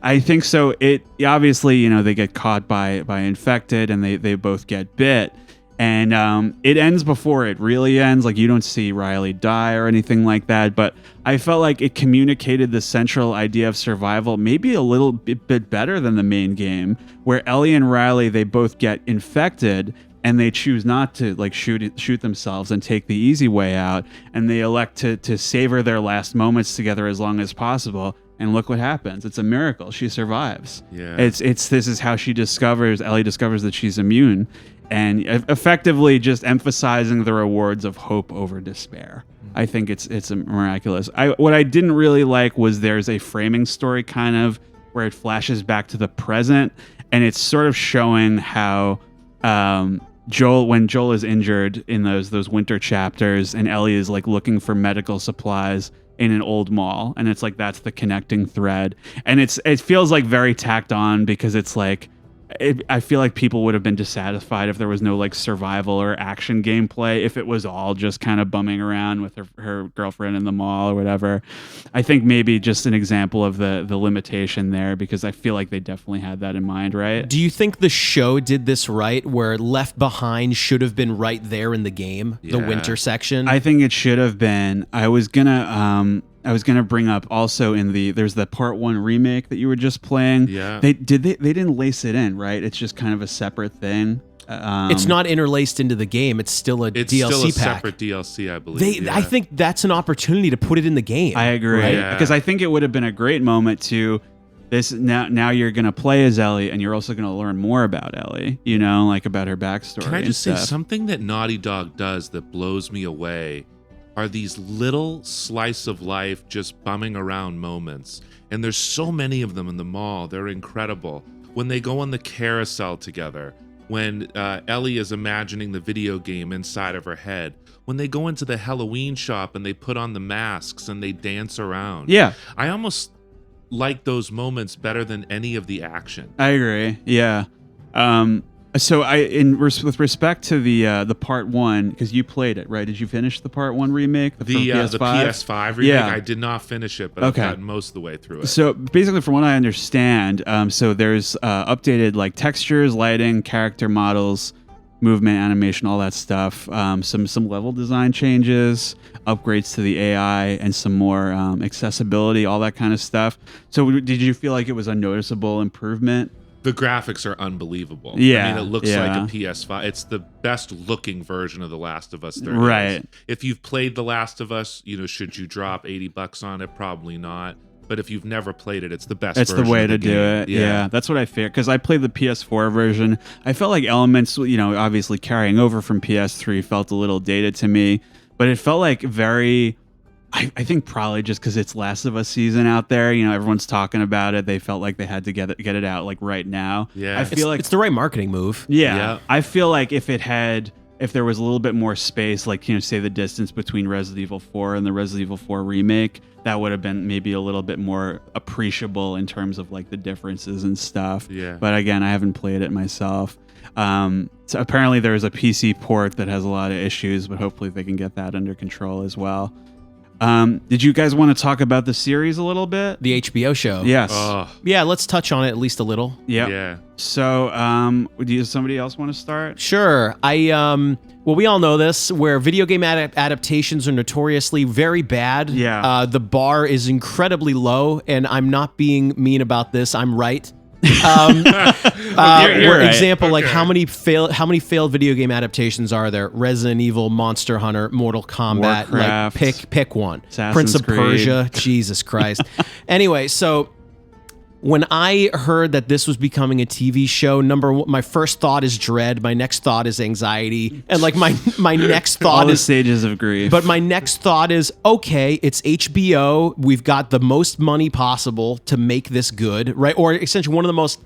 [SPEAKER 3] I think so. It obviously, they get caught by infected and they both get bit. And it ends before it really ends. Like, you don't see Riley die or anything like that. But I felt like it communicated the central idea of survival maybe a little bit better than the main game, where Ellie and Riley, they both get infected and they choose not to like shoot themselves and take the easy way out, and they elect to savor their last moments together as long as possible. And look what happens. It's a miracle. She survives.
[SPEAKER 2] Yeah.
[SPEAKER 3] This is how Ellie discovers that she's immune, and effectively just emphasizing the rewards of hope over despair. I think it's miraculous. What I didn't really like was there's a framing story kind of where it flashes back to the present, and it's sort of showing how when Joel is injured in those winter chapters, and Ellie is like looking for medical supplies in an old mall, and it's like that's the connecting thread, and it feels like very tacked on, because it's like I feel like people would have been dissatisfied if there was no like survival or action gameplay, if it was all just kind of bumming around with her girlfriend in the mall or whatever. I think maybe just an example of the limitation there, because I feel like they definitely had that in mind, right?
[SPEAKER 1] Do you think the show did this right, where Left Behind should have been right there in the game, the winter section?
[SPEAKER 3] I think it should have been. I was gonna bring up also there's the part 1 remake that you were just playing.
[SPEAKER 2] Yeah.
[SPEAKER 3] They didn't lace it in, right? It's just kind of a separate thing.
[SPEAKER 1] It's not interlaced into the game. It's still a
[SPEAKER 2] It's
[SPEAKER 1] DLC
[SPEAKER 2] still a
[SPEAKER 1] pack.
[SPEAKER 2] separate DLC, I believe.
[SPEAKER 1] I think that's an opportunity to put it in the game.
[SPEAKER 3] I agree.
[SPEAKER 1] Right?
[SPEAKER 2] Yeah.
[SPEAKER 3] Because I think it would have been a great moment to this. Now you're going to play as Ellie, and you're also going to learn more about Ellie, like about her backstory.
[SPEAKER 2] Can I
[SPEAKER 3] and
[SPEAKER 2] just say
[SPEAKER 3] stuff.
[SPEAKER 2] something that Naughty Dog does that blows me away are these little slice of life just bumming around moments. And there's so many of them in the mall. They're incredible. When they go on the carousel together, when Ellie is imagining the video game inside of her head, when they go into the Halloween shop and they put on the masks and they dance around.
[SPEAKER 3] Yeah,
[SPEAKER 2] I almost like those moments better than any of the action.
[SPEAKER 3] I agree. Yeah. So with respect to the part 1, because you played it, right? Did you finish the part 1 remake?
[SPEAKER 2] The PS5 remake,
[SPEAKER 3] Yeah.
[SPEAKER 2] I did not finish it, but
[SPEAKER 3] Okay.
[SPEAKER 2] I've gotten most of the way through it.
[SPEAKER 3] So basically, from what I understand, so there's updated like textures, lighting, character models, movement, animation, all that stuff. Some level design changes, upgrades to the AI, and some more accessibility, all that kind of stuff. So did you feel like it was a noticeable improvement?
[SPEAKER 2] The graphics are unbelievable.
[SPEAKER 3] Yeah,
[SPEAKER 2] I mean, it looks
[SPEAKER 3] yeah.
[SPEAKER 2] like a PS5. It's the best looking version of The Last of Us there
[SPEAKER 3] Right.
[SPEAKER 2] is. If you've played The Last of Us, should you drop $80 on it? Probably not. But if you've never played it, it's the best
[SPEAKER 3] It's
[SPEAKER 2] version
[SPEAKER 3] the way
[SPEAKER 2] of
[SPEAKER 3] to
[SPEAKER 2] the
[SPEAKER 3] do
[SPEAKER 2] game.
[SPEAKER 3] it. Yeah, that's what I figured. Because I played the PS4 version. I felt like elements, obviously carrying over from PS3 felt a little dated to me. But it felt like very... I think probably just because it's Last of Us season out there, everyone's talking about it. They felt like they had to get it out like right now.
[SPEAKER 2] Yeah.
[SPEAKER 3] I feel like
[SPEAKER 1] it's the right marketing move.
[SPEAKER 3] Yeah. I feel like if there was a little bit more space, like, say the distance between Resident Evil 4 and the Resident Evil 4 remake, that would have been maybe a little bit more appreciable in terms of like the differences and stuff.
[SPEAKER 2] Yeah.
[SPEAKER 3] But again, I haven't played it myself. So apparently there's a PC port that has a lot of issues, but hopefully they can get that under control as well. Did you guys want to talk about the series a little bit?
[SPEAKER 1] The HBO show.
[SPEAKER 3] Yes.
[SPEAKER 1] Yeah, let's touch on it at least a little.
[SPEAKER 3] Yep.
[SPEAKER 2] Yeah.
[SPEAKER 3] So, does somebody else want to start?
[SPEAKER 1] Sure. Well, we all know this, where video game adaptations are notoriously very bad.
[SPEAKER 3] Yeah.
[SPEAKER 1] The bar is incredibly low, and I'm not being mean about this. I'm right.
[SPEAKER 3] You're
[SPEAKER 1] For
[SPEAKER 3] right.
[SPEAKER 1] example, like
[SPEAKER 2] Okay.
[SPEAKER 1] how many failed video game adaptations are there? Resident Evil, Monster Hunter, Mortal Kombat.
[SPEAKER 3] Warcraft.
[SPEAKER 1] Like pick one.
[SPEAKER 3] Assassin's
[SPEAKER 1] Prince of
[SPEAKER 3] Creed.
[SPEAKER 1] Persia. Jesus Christ. Anyway, so when I heard that this was becoming a TV show, my first thought is dread. My next thought is anxiety, and like my next
[SPEAKER 3] All
[SPEAKER 1] thought
[SPEAKER 3] the
[SPEAKER 1] is.
[SPEAKER 3] stages of grief.
[SPEAKER 1] But my next thought is, okay, it's HBO. We've got the most money possible to make this good, right? Or essentially one of the most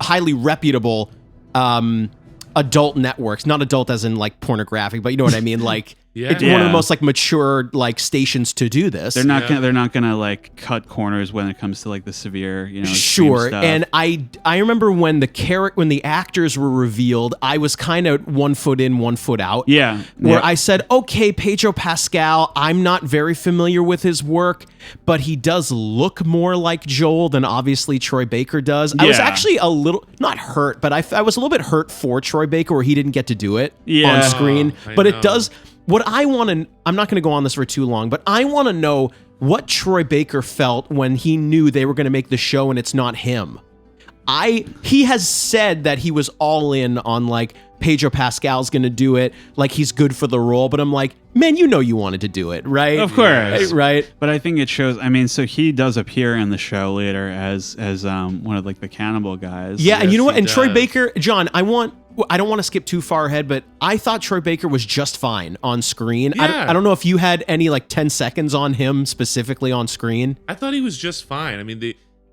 [SPEAKER 1] highly reputable adult networks. Not adult as in like pornographic, but you know what I mean? Like
[SPEAKER 2] Yeah.
[SPEAKER 1] it's one of
[SPEAKER 3] Yeah.
[SPEAKER 1] the most like mature like stations to do this.
[SPEAKER 3] they're not gonna like cut corners when it comes to like the severe, extreme
[SPEAKER 1] Sure,
[SPEAKER 3] stuff.
[SPEAKER 1] and I remember when the actors were revealed, I was kind of 1 foot in, 1 foot out.
[SPEAKER 3] Yeah.
[SPEAKER 1] Where
[SPEAKER 3] Yep.
[SPEAKER 1] I said, okay, Pedro Pascal, I'm not very familiar with his work, but he does look more like Joel than obviously Troy Baker does. I was
[SPEAKER 3] Yeah.
[SPEAKER 1] actually a little, not hurt, but I was a little bit hurt for Troy Baker where he didn't get to do it
[SPEAKER 3] Yeah.
[SPEAKER 1] on screen.
[SPEAKER 2] I
[SPEAKER 1] But
[SPEAKER 2] know.
[SPEAKER 1] it does, what I want to, I'm not going to go on this for too long, but I want to know what Troy Baker felt when he knew they were going to make the show and it's not him. He has said that he was all in on like Pedro Pascal's going to do it, like he's good for the role, but I'm like, man, you wanted to do it, right?
[SPEAKER 3] Of course.
[SPEAKER 1] Right?
[SPEAKER 3] But I think it shows. I mean, so he does appear in the show later as one of like the cannibal guys.
[SPEAKER 1] Yeah, and
[SPEAKER 2] Yes,
[SPEAKER 1] you know what?
[SPEAKER 2] he
[SPEAKER 1] And Troy
[SPEAKER 2] does.
[SPEAKER 1] Baker, John, I don't want to skip too far ahead, but I thought Troy Baker was just fine on screen.
[SPEAKER 2] Yeah.
[SPEAKER 1] I don't know if you had any like 10 seconds on him specifically on screen.
[SPEAKER 2] I thought he was just fine. I mean,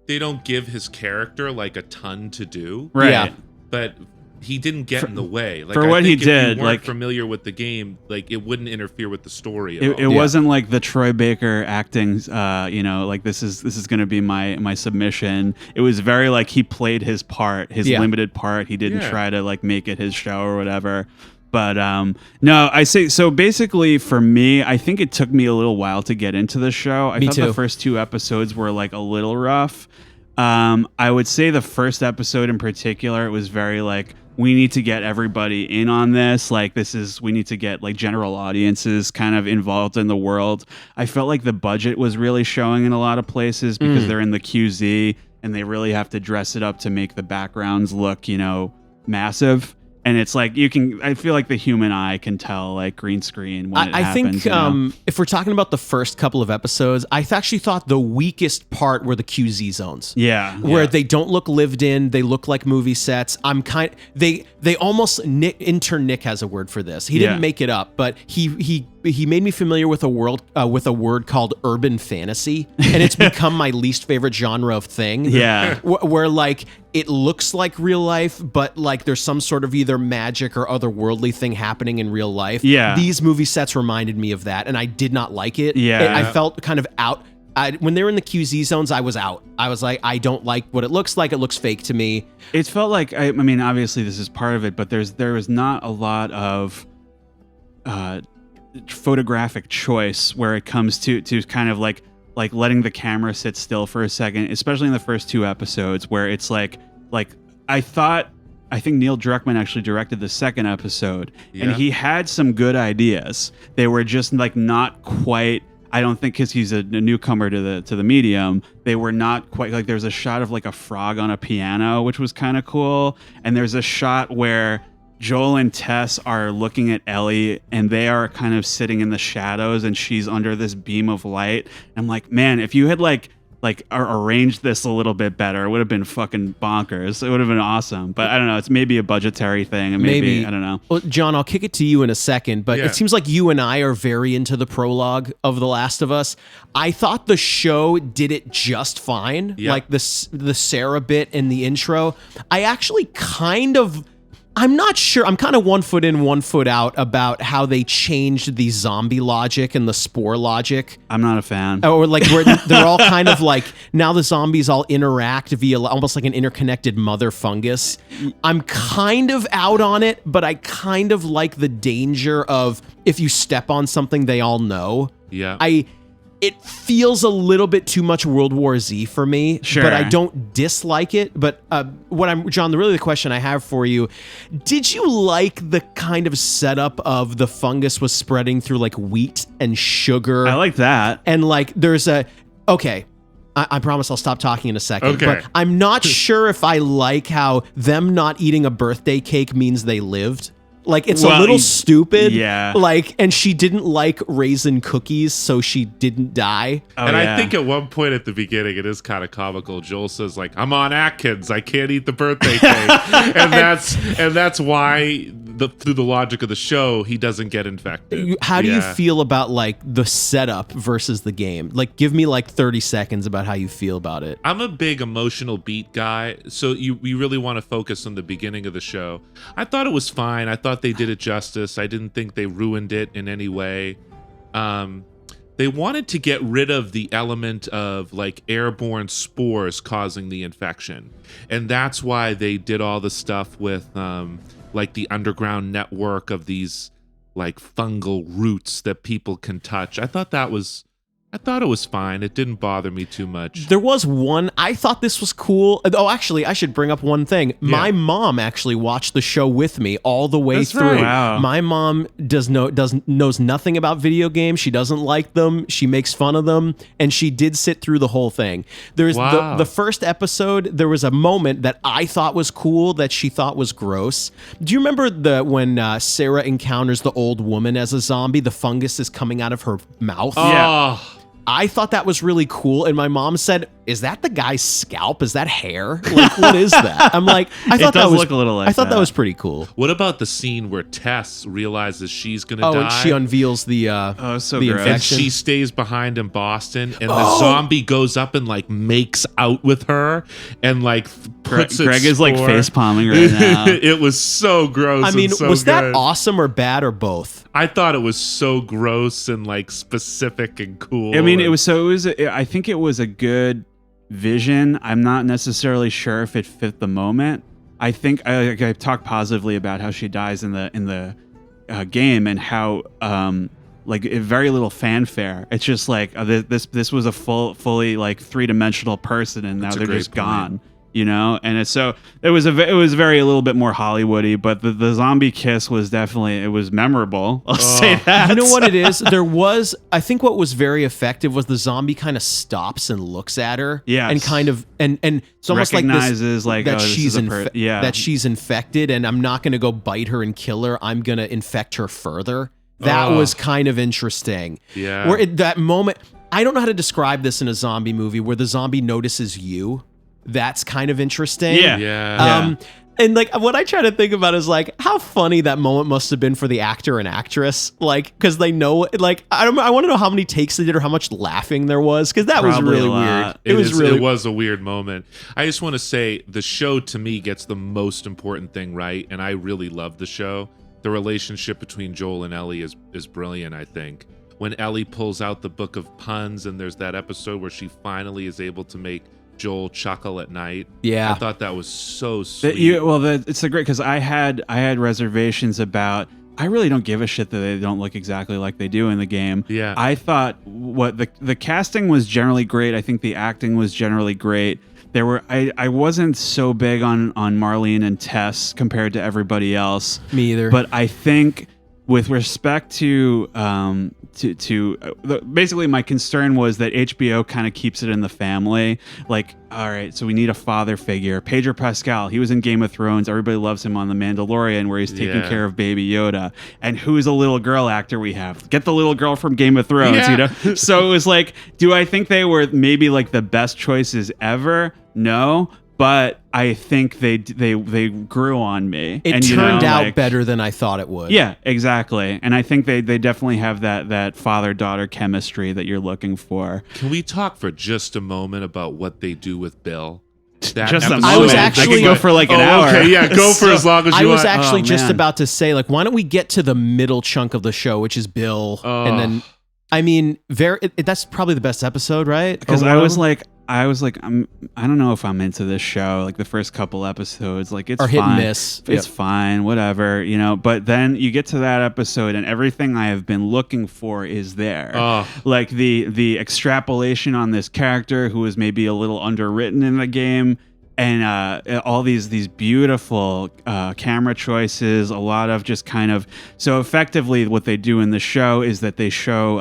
[SPEAKER 2] they don't give his character like a ton to do,
[SPEAKER 3] Right.
[SPEAKER 1] Yeah.
[SPEAKER 2] but he didn't get in the way. Like,
[SPEAKER 3] for what he did,
[SPEAKER 2] if you weren't
[SPEAKER 3] like
[SPEAKER 2] familiar with the game, like it wouldn't interfere with the story at all.
[SPEAKER 3] It wasn't like the Troy Baker acting, like this is going to be my submission. It was very like he played his part, his limited part. He didn't try to like make it his show or whatever. But no, I say so. Basically, for me, I think it took me a little while to get into the show. I thought the first 2 episodes were like a little rough. I would say the first episode in particular, it was very like, we need to get everybody in on this. Like we need to get like general audiences kind of involved in the world. I felt like the budget was really showing in a lot of places because they're in the QZ and they really have to dress it up to make the backgrounds look, massive. And it's like I feel like the human eye can tell like green screen when it happens.
[SPEAKER 1] I think if we're talking about the first couple of episodes, I actually thought the weakest part were the QZ zones.
[SPEAKER 3] Yeah.
[SPEAKER 1] Where they don't look lived in, they look like movie sets. They almost Nick has a word for this. He didn't make it up, but he made me familiar with a word called urban fantasy, and it's become my least favorite genre of thing.
[SPEAKER 3] Yeah.
[SPEAKER 1] Where like it looks like real life, but like there's some sort of either magic or otherworldly thing happening in real life.
[SPEAKER 3] Yeah.
[SPEAKER 1] These movie sets reminded me of that, and I did not like it.
[SPEAKER 3] Yeah.
[SPEAKER 1] I felt kind of out. When they were in the QZ zones, I was out. I was like, I don't like what it looks like. It looks fake to me.
[SPEAKER 3] It felt like, I mean, obviously this is part of it, but there was not a lot of photographic choice where it comes to kind of like letting the camera sit still for a second, especially in the first 2 episodes where it's like I think Neil Druckmann actually directed the second episode and he had some good ideas. They were just like not quite, I don't think because he's a newcomer to the medium, they were not quite like, there's a shot of like a frog on a piano, which was kind of cool. And there's a shot where Joel and Tess are looking at Ellie and they are kind of sitting in the shadows and she's under this beam of light. I'm like, man, if you had like arranged this a little bit better, it would have been fucking bonkers. It would have been awesome. But I don't know. It's maybe a budgetary thing. And maybe I don't know.
[SPEAKER 1] Well, John, I'll kick it to you in a second, but it seems like you and I are very into the prologue of The Last of Us. I thought the show did it just fine. Like the Sarah bit in the intro. I actually I'm not sure. I'm kind of 1 foot in, 1 foot out about how they changed the zombie logic and the spore logic.
[SPEAKER 3] I'm not a fan.
[SPEAKER 1] Or like where they're all kind of like, now the zombies all interact via almost like an interconnected mother fungus. I'm kind of out on it, but I kind of like the danger of if you step on something, they all know.
[SPEAKER 2] Yeah.
[SPEAKER 1] It feels a little bit too much World War Z for me, but I don't dislike it. But John, the question I have for you, did you like the kind of setup of the fungus was spreading through like wheat and sugar?
[SPEAKER 3] I like that.
[SPEAKER 1] And like there's I promise I'll stop talking in a second.
[SPEAKER 2] Okay.
[SPEAKER 1] But I'm not sure if I like how them not eating a birthday cake means they lived. Like, it's a little stupid.
[SPEAKER 3] Yeah.
[SPEAKER 1] Like, and she didn't like raisin cookies, so she didn't die.
[SPEAKER 2] I think at one point at the beginning, it is kind of comical. Joel says, like, I'm on Atkins. I can't eat the birthday cake. and that's why, through the logic of the show, he doesn't get infected.
[SPEAKER 1] How do you feel about, like, the setup versus the game? Like, give me, like, 30 seconds about how you feel about it.
[SPEAKER 2] I'm a big emotional beat guy, so you really want to focus on the beginning of the show. I thought it was fine. I thought they did it justice. I didn't think they ruined it in any way. They wanted to get rid of the element of like airborne spores causing the infection, and that's why they did all the stuff with like the underground network of these like fungal roots that people can touch. I thought it was fine. It didn't bother me too much.
[SPEAKER 1] There was one, I thought this was cool. Oh, actually, I should bring up one thing. Yeah. My mom actually watched the show with me all the way through.
[SPEAKER 3] Right. Wow.
[SPEAKER 1] My mom knows nothing about video games. She doesn't like them. She makes fun of them. And she did sit through the whole thing. There's the first episode, there was a moment that I thought was cool that she thought was gross. Do you remember when Sarah encounters the old woman as a zombie? The fungus is coming out of her mouth.
[SPEAKER 2] Yeah.
[SPEAKER 1] I thought that was really cool, and my mom said, is that the guy's scalp? Is that hair? Like, what is that? I'm like, I thought
[SPEAKER 3] It does
[SPEAKER 1] that was
[SPEAKER 3] look a little like
[SPEAKER 1] I thought that
[SPEAKER 3] that.
[SPEAKER 1] was pretty cool.
[SPEAKER 2] What about the scene where Tess realizes she's gonna die?
[SPEAKER 1] And she unveils the
[SPEAKER 3] Oh, so
[SPEAKER 1] the
[SPEAKER 3] gross.
[SPEAKER 2] and
[SPEAKER 1] infection.
[SPEAKER 2] she stays behind in Boston, and the zombie goes up and like makes out with her, and like puts
[SPEAKER 3] Greg is like
[SPEAKER 2] spore.
[SPEAKER 3] face palming right now.
[SPEAKER 2] It was so gross.
[SPEAKER 1] I mean,
[SPEAKER 2] and so
[SPEAKER 1] was that
[SPEAKER 2] good.
[SPEAKER 1] awesome or bad or both?
[SPEAKER 2] I thought it was so gross and like specific and cool.
[SPEAKER 3] I mean,
[SPEAKER 2] and-
[SPEAKER 3] I think it was a good vision. I'm not necessarily sure if it fit the moment. I think I talked positively about how she dies in the game and how like very little fanfare. It's just like this was a fully like 3-dimensional person, and now
[SPEAKER 2] That's a
[SPEAKER 3] they're
[SPEAKER 2] great
[SPEAKER 3] just
[SPEAKER 2] point.
[SPEAKER 3] gone. You know, and it was very a little bit more Hollywoody, but the zombie kiss was definitely, it was memorable. I'll say that.
[SPEAKER 1] You know what it is? I think what was very effective was the zombie kind of stops and looks at her.
[SPEAKER 3] Yes.
[SPEAKER 1] And kind of, and it's almost
[SPEAKER 3] Recognizes,
[SPEAKER 1] like
[SPEAKER 3] like,
[SPEAKER 1] this,
[SPEAKER 3] oh,
[SPEAKER 1] that
[SPEAKER 3] this
[SPEAKER 1] she's
[SPEAKER 3] is a per- yeah.
[SPEAKER 1] that she's infected, and I'm not going to go bite her and kill her. I'm going to infect her further. That was kind of interesting.
[SPEAKER 2] Yeah.
[SPEAKER 1] Where at that moment, I don't know how to describe this in a zombie movie where the zombie notices you. That's kind of interesting.
[SPEAKER 3] Yeah.
[SPEAKER 2] Yeah.
[SPEAKER 1] And like what I try to think about is like how funny that moment must have been for the actor and actress, like because they know, like I want to know how many takes they did or how much laughing there was, because that was
[SPEAKER 3] Probably
[SPEAKER 1] really
[SPEAKER 3] a lot.
[SPEAKER 1] weird.
[SPEAKER 2] It was a weird moment. I just want to say the show to me gets the most important thing right, and I really love the show. The relationship between Joel and Ellie is brilliant. I think when Ellie pulls out the book of puns, and there's that episode where she finally is able to make Joel chuckle at night.
[SPEAKER 1] Yeah.
[SPEAKER 2] I thought that was so sweet.
[SPEAKER 3] It's a great, because I had reservations about. I really don't give a shit that they don't look exactly like they do in the game.
[SPEAKER 2] Yeah.
[SPEAKER 3] I thought what the casting was generally great. I think the acting was generally great. I wasn't so big on Marlene and Tess compared to everybody else.
[SPEAKER 1] Me either.
[SPEAKER 3] But I think with respect to basically my concern was that HBO kind of keeps it in the family. Like, all right, so we need a father figure. Pedro Pascal, he was in Game of Thrones. Everybody loves him on The Mandalorian, where he's taking
[SPEAKER 2] Yeah.
[SPEAKER 3] care of Baby Yoda. And who's a little girl actor we have? Get the little girl from Game of Thrones,
[SPEAKER 2] Yeah.
[SPEAKER 3] you know? So it was like, do I think they were maybe like the best choices ever? No. But I think they grew on me.
[SPEAKER 1] it
[SPEAKER 3] and,
[SPEAKER 1] turned out
[SPEAKER 3] like,
[SPEAKER 1] better than I thought it would.
[SPEAKER 3] yeah, exactly. And I think they definitely have that father-daughter chemistry that you're looking for.
[SPEAKER 2] Can we talk for just a moment about what they do with Bill? That
[SPEAKER 3] Just a
[SPEAKER 2] episode-
[SPEAKER 3] moment.
[SPEAKER 1] I was
[SPEAKER 3] I
[SPEAKER 1] actually-
[SPEAKER 3] could go for like an
[SPEAKER 2] Oh,
[SPEAKER 3] hour.
[SPEAKER 2] okay, yeah, go for as long as you
[SPEAKER 1] I was
[SPEAKER 2] want.
[SPEAKER 1] actually
[SPEAKER 3] Oh,
[SPEAKER 1] just
[SPEAKER 3] man.
[SPEAKER 1] about to say, like, why don't we get to the middle chunk of the show, which is Bill, and then, I mean, that's probably the best episode, right?
[SPEAKER 3] Because
[SPEAKER 1] Or
[SPEAKER 3] I was
[SPEAKER 1] whatever?
[SPEAKER 3] like, I don't know if I'm into this show. Like the first couple episodes, like it's
[SPEAKER 1] Or hit and
[SPEAKER 3] fine.
[SPEAKER 1] miss.
[SPEAKER 3] It's
[SPEAKER 1] Yep.
[SPEAKER 3] fine, whatever, you know. But then you get to that episode, and everything I have been looking for is there.
[SPEAKER 2] Oh.
[SPEAKER 3] Like the extrapolation on this character who is maybe a little underwritten in the game, and all these beautiful camera choices. A lot of just kind of, so effectively, what they do in the show is that they show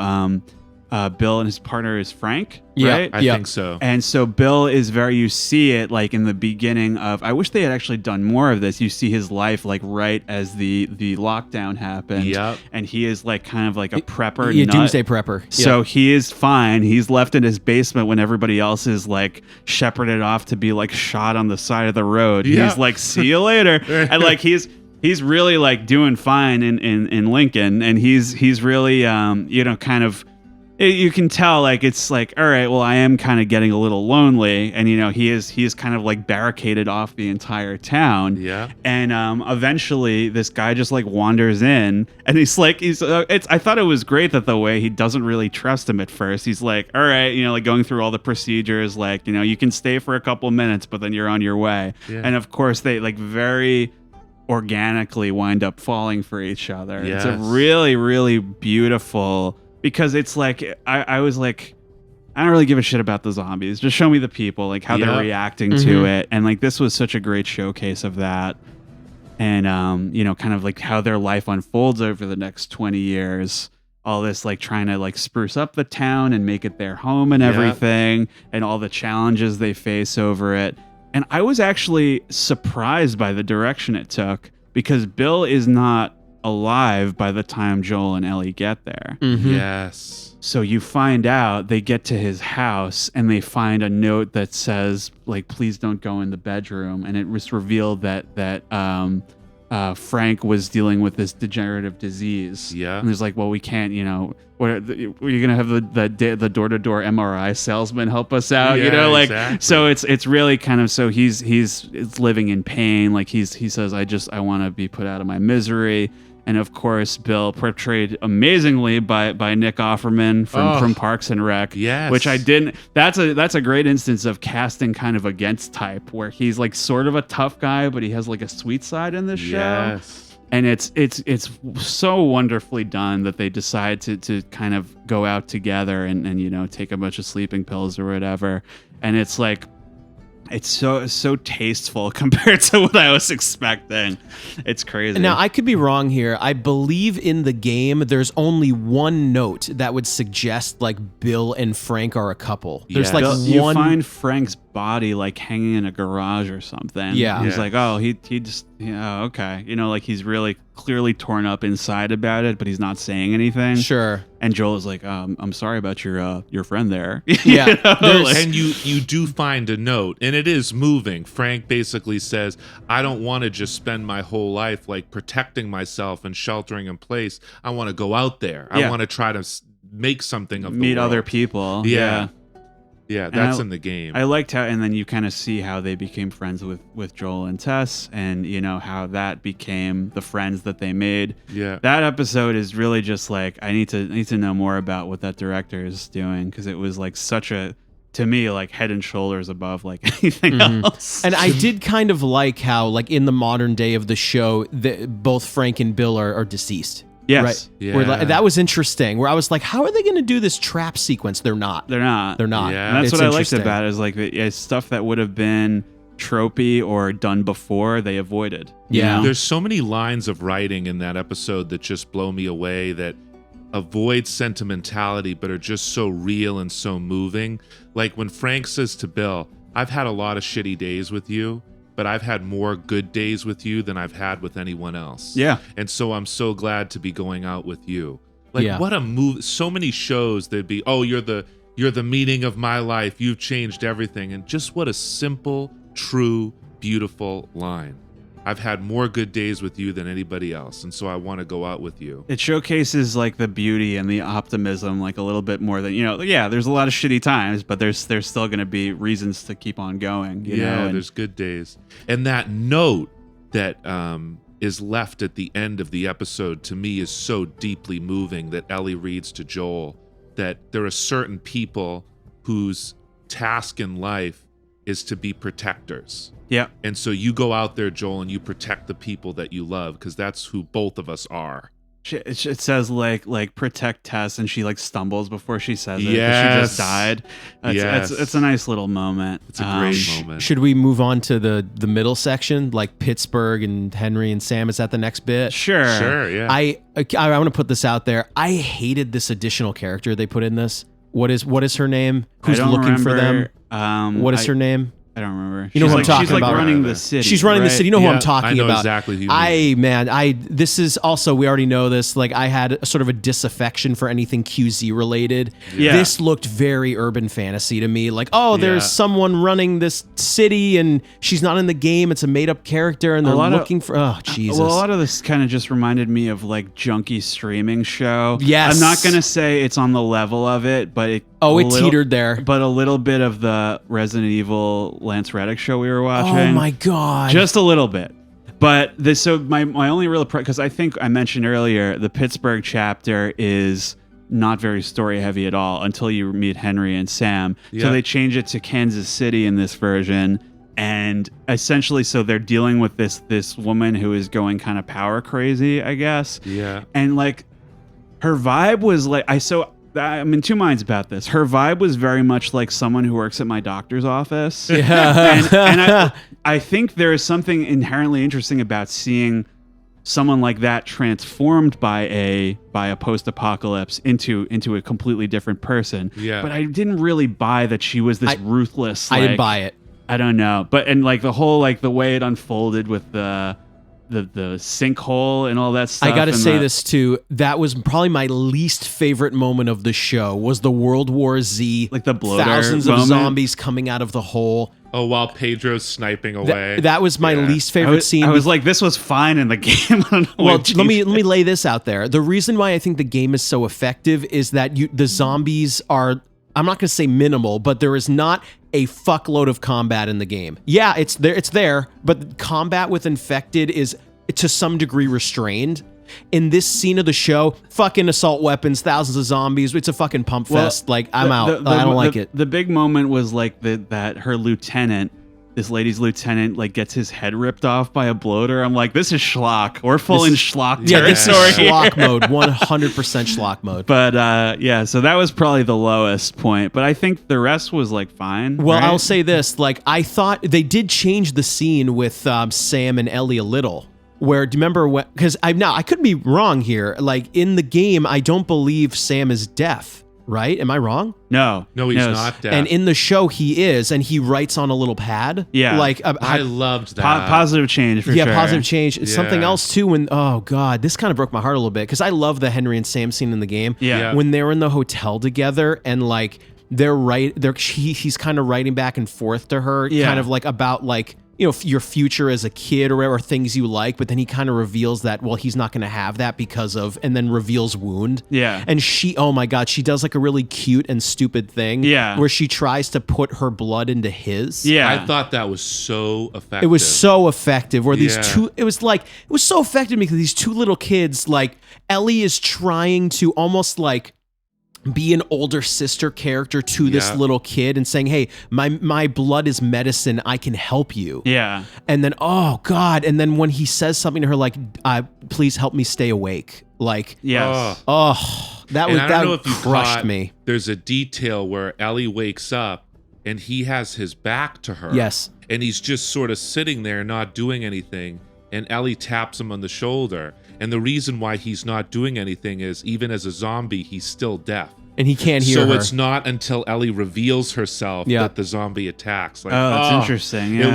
[SPEAKER 3] Bill and his partner is Frank,
[SPEAKER 1] Yeah.
[SPEAKER 3] right?
[SPEAKER 2] I think so.
[SPEAKER 3] And so Bill is you see it like in the beginning of, I wish they had actually done more of this. You see his life like right as the lockdown happened.
[SPEAKER 2] Yep.
[SPEAKER 3] And he is like kind of like a prepper.
[SPEAKER 1] Yeah,
[SPEAKER 3] nut.
[SPEAKER 1] doomsday prepper.
[SPEAKER 3] So he is fine. He's left in his basement when everybody else is like shepherded off to be like shot on the side of the road.
[SPEAKER 2] Yeah.
[SPEAKER 3] He's like, see you later. And like he's really like doing fine in Lincoln. And he's really kind of, you can tell like it's like, all right, well, I am kind of getting a little lonely, and he is kind of like barricaded off the entire town.
[SPEAKER 2] Yeah.
[SPEAKER 3] And eventually this guy just like wanders in, and I thought it was great that the way he doesn't really trust him at first. He's like, all right, like going through all the procedures, like, you can stay for a couple minutes, but then you're on your way.
[SPEAKER 2] Yeah.
[SPEAKER 3] And of course they like very organically wind up falling for each other. It's a
[SPEAKER 2] Yes.
[SPEAKER 3] really, really beautiful, because it's like I was like, I don't really give a shit about the zombies. Just show me the people, like how
[SPEAKER 2] Yeah.
[SPEAKER 3] they're reacting to it. And like this was such a great showcase of that. And kind of like how their life unfolds over the next 20 years. All this like trying to like spruce up the town and make it their home and
[SPEAKER 2] Yeah.
[SPEAKER 3] everything, and all the challenges they face over it. And I was actually surprised by the direction it took, because Bill is not alive by the time Joel and Ellie get there.
[SPEAKER 2] Yes.
[SPEAKER 3] So you find out, they get to his house and they find a note that says, like, please don't go in the bedroom. And it was revealed that Frank was dealing with this degenerative disease.
[SPEAKER 2] Yeah.
[SPEAKER 3] And there's like, well, we can't, were you going to have the door-to-door MRI salesman help us out?
[SPEAKER 2] Yeah,
[SPEAKER 3] Like,
[SPEAKER 2] exactly.
[SPEAKER 3] so it's really kind of, so he's living in pain. Like he says, I want to be put out of my misery. And of course, Bill, portrayed amazingly by Nick Offerman from Parks and Rec.
[SPEAKER 2] Yes.
[SPEAKER 3] Which I didn't. That's a great instance of casting kind of against type, where he's like sort of a tough guy, but he has like a sweet side in this show.
[SPEAKER 2] Yes.
[SPEAKER 3] And it's so wonderfully done that they decide to kind of go out together and take a bunch of sleeping pills or whatever. And it's like, it's so tasteful compared to what I was expecting. It's crazy.
[SPEAKER 1] Now, I could be wrong here. I believe in the game, there's only one note that would suggest like Bill and Frank are a couple. There's like
[SPEAKER 3] you
[SPEAKER 1] one.
[SPEAKER 3] find Frank's body like hanging in a garage or something.
[SPEAKER 1] Yeah.
[SPEAKER 3] He's like, oh, he just, okay. Like he's really clearly torn up inside about it, but he's not saying anything.
[SPEAKER 1] Sure.
[SPEAKER 3] And Joel is like, I'm sorry about your friend there.
[SPEAKER 1] Yeah.
[SPEAKER 2] And you do find a note, and it is moving. Frank basically says, I don't want to just spend my whole life like protecting myself and sheltering in place. I want to go out there. I want to try to make something of the
[SPEAKER 3] meet
[SPEAKER 2] world.
[SPEAKER 3] other people.
[SPEAKER 2] Yeah. Yeah, that's
[SPEAKER 3] I-
[SPEAKER 2] in the game.
[SPEAKER 3] I liked how, and then you kind of see how they became friends with Joel and Tess, and how that became the friends that they made.
[SPEAKER 2] Yeah.
[SPEAKER 3] That episode is really just like, I need to know more about what that director is doing, because it was like such a, to me, like head and shoulders above like anything else.
[SPEAKER 1] And I did kind of like how, like in the modern day of the show, both Frank and Bill are deceased.
[SPEAKER 3] Yes.
[SPEAKER 1] Right.
[SPEAKER 2] Yeah.
[SPEAKER 1] Where, that was interesting. Where I was like, how are they going to do this trap sequence? They're not.
[SPEAKER 3] They're not.
[SPEAKER 2] Yeah.
[SPEAKER 3] And that's
[SPEAKER 1] It's
[SPEAKER 3] what I liked
[SPEAKER 1] interesting.
[SPEAKER 3] about it, is like stuff that would have been tropey or done before, they avoided.
[SPEAKER 1] Yeah.
[SPEAKER 2] There's so many lines of writing in that episode that just blow me away, that avoid sentimentality but are just so real and so moving. Like when Frank says to Bill, I've had a lot of shitty days with you, but I've had more good days with you than I've had with anyone else.
[SPEAKER 3] Yeah.
[SPEAKER 2] And so I'm so glad to be going out with you. Like,
[SPEAKER 1] Yeah.
[SPEAKER 2] what a move. So many shows there'd be, oh, you're the meaning of my life. You've changed everything. And just what a simple, true, beautiful line. I've had more good days with you than anybody else, and so I want to go out with you.
[SPEAKER 3] It showcases like the beauty and the optimism like a little bit more than, yeah, there's a lot of shitty times, but there's still going to be reasons to keep on going, you know? And
[SPEAKER 2] there's good days. And that note that is left at the end of the episode, to me, is so deeply moving, that Ellie reads to Joel, that there are certain people whose task in life is to be protectors.
[SPEAKER 3] yeah.
[SPEAKER 2] And so you go out there, Joel, and you protect the people that you love, because that's who both of us are.
[SPEAKER 3] It says like protect Tess, and she like stumbles before she says it.
[SPEAKER 2] Yes.
[SPEAKER 3] She just died. It's a nice little moment.
[SPEAKER 2] It's a great moment.
[SPEAKER 1] Should we move on to the middle section, like Pittsburgh and Henry and Sam? Is that the next bit?
[SPEAKER 3] Sure.
[SPEAKER 2] Yeah.
[SPEAKER 1] I want to put this out there. I hated this additional character they put in this. What is her name? Who's
[SPEAKER 3] I don't
[SPEAKER 1] looking for them?
[SPEAKER 3] remember,
[SPEAKER 1] What is her name?
[SPEAKER 3] I don't remember.
[SPEAKER 1] You know who I'm talking
[SPEAKER 3] She's like
[SPEAKER 1] about.
[SPEAKER 3] running the city.
[SPEAKER 1] She's running the
[SPEAKER 3] right?
[SPEAKER 1] city. You know who I'm
[SPEAKER 2] Yeah,
[SPEAKER 1] talking
[SPEAKER 2] I know
[SPEAKER 1] about.
[SPEAKER 2] exactly who you mean.
[SPEAKER 1] This is also, we already know this. Like, I had a sort of a disaffection for anything QZ related.
[SPEAKER 3] Yeah.
[SPEAKER 1] This looked very urban fantasy to me. Like, oh, there's
[SPEAKER 2] Yeah.
[SPEAKER 1] someone running this city and she's not in the game. It's a made up character and they're
[SPEAKER 3] lot of-
[SPEAKER 1] looking for, oh, Jesus.
[SPEAKER 3] Well, a lot of this kind of just reminded me of like junky streaming show.
[SPEAKER 1] Yes.
[SPEAKER 3] I'm not gonna say it's on the level of it, but it
[SPEAKER 1] teetered there.
[SPEAKER 3] But a little bit of the Resident Evil Lance Reddick show we were watching.
[SPEAKER 1] Oh my God.
[SPEAKER 3] Just a little bit. But this, so my only real, because I think I mentioned earlier, the Pittsburgh chapter is not very story heavy at all until you meet Henry and Sam.
[SPEAKER 2] Yeah.
[SPEAKER 3] So they change it to Kansas City in this version. And essentially, so they're dealing with this woman who is going kind of power crazy, I guess.
[SPEAKER 2] Yeah.
[SPEAKER 3] And like her vibe was like, I'm in two minds about this. Her vibe was very much like someone who works at my doctor's office.
[SPEAKER 1] Yeah.
[SPEAKER 3] and I think there is something inherently interesting about seeing someone like that transformed by a post-apocalypse into a completely different person.
[SPEAKER 2] Yeah.
[SPEAKER 3] But I didn't really buy that she was this ruthless.
[SPEAKER 1] I didn't
[SPEAKER 3] like-
[SPEAKER 1] buy it.
[SPEAKER 3] I don't know. But and like the whole like the way it unfolded with sinkhole and all that stuff.
[SPEAKER 1] I gotta
[SPEAKER 3] and
[SPEAKER 1] say this too. That was probably my least favorite moment of the show. Was the World War Z,
[SPEAKER 3] like the bloater
[SPEAKER 1] thousands
[SPEAKER 3] moment.
[SPEAKER 1] of zombies coming out of the hole.
[SPEAKER 2] Oh, while Pedro's sniping away.
[SPEAKER 1] That was my least favorite scene.
[SPEAKER 3] I was like, this was fine in the game. I don't know
[SPEAKER 1] well,
[SPEAKER 3] what
[SPEAKER 1] let me lay this out there. The reason why I think the game is so effective is that the zombies are, I'm not going to say minimal, but there is not a fuckload of combat in the game. Yeah, it's there, but combat with infected is to some degree restrained. In this scene of the show, fucking assault weapons, thousands of zombies. It's a fucking pump fest. Like, I'm out. I don't like it.
[SPEAKER 3] The big moment was like that her lieutenant, this lady's lieutenant, like gets his head ripped off by a bloater. I'm like, this is schlock. We're full in schlock
[SPEAKER 1] Yeah, this is
[SPEAKER 3] territory.
[SPEAKER 1] schlock mode. 100% schlock mode.
[SPEAKER 3] But yeah, so that was probably the lowest point. But I think the rest was like fine.
[SPEAKER 1] Well,
[SPEAKER 3] right?
[SPEAKER 1] I'll say this. Like, I thought they did change the scene with Sam and Ellie a little. Where, do you remember what? Because I could be wrong here. Like, in the game, I don't believe Sam is deaf, right? Am I wrong?
[SPEAKER 3] No,
[SPEAKER 2] he's not deaf.
[SPEAKER 1] And in the show, he is, and he writes on a little pad.
[SPEAKER 3] Yeah.
[SPEAKER 1] Like,
[SPEAKER 2] I loved that.
[SPEAKER 3] Positive change for sure.
[SPEAKER 1] Yeah, positive change.
[SPEAKER 2] Yeah.
[SPEAKER 1] Something else, too, when, oh, God, this kind of broke my heart a little bit, because I love the Henry and Sam scene in the game.
[SPEAKER 3] Yeah.
[SPEAKER 1] When they're in the hotel together, and, like, he's kind of writing back and forth to her, kind of, like, about, like, you know, your future as a kid or whatever, things you like, but then he kind of reveals that, well, he's not going to have that because of, and then reveals wound.
[SPEAKER 3] Yeah.
[SPEAKER 1] And she, oh my God, she does like a really cute and stupid thing.
[SPEAKER 3] Yeah.
[SPEAKER 1] Where she tries to put her blood into his.
[SPEAKER 3] Yeah.
[SPEAKER 2] I thought that was so effective.
[SPEAKER 1] It was so effective where these
[SPEAKER 2] Yeah.
[SPEAKER 1] two, it was so effective because these two little kids, like Ellie is trying to almost like be an older sister character to this little kid and saying, hey, my blood is medicine. I can help you.
[SPEAKER 3] Yeah.
[SPEAKER 1] And then, oh God. And then when he says something to her, like, please help me stay awake. Like,
[SPEAKER 3] Yes.
[SPEAKER 1] that
[SPEAKER 2] And I don't know if you
[SPEAKER 1] crushed
[SPEAKER 2] caught,
[SPEAKER 1] me.
[SPEAKER 2] There's a detail where Ellie wakes up and he has his back to her.
[SPEAKER 1] Yes.
[SPEAKER 2] And he's just sort of sitting there not doing anything. And Ellie taps him on the shoulder. And the reason why he's not doing anything is even as a zombie, he's still deaf.
[SPEAKER 1] And he can't hear
[SPEAKER 2] So
[SPEAKER 1] her.
[SPEAKER 2] it's not until Ellie reveals herself that the zombie attacks. Like,
[SPEAKER 3] Oh, that's interesting. Yeah.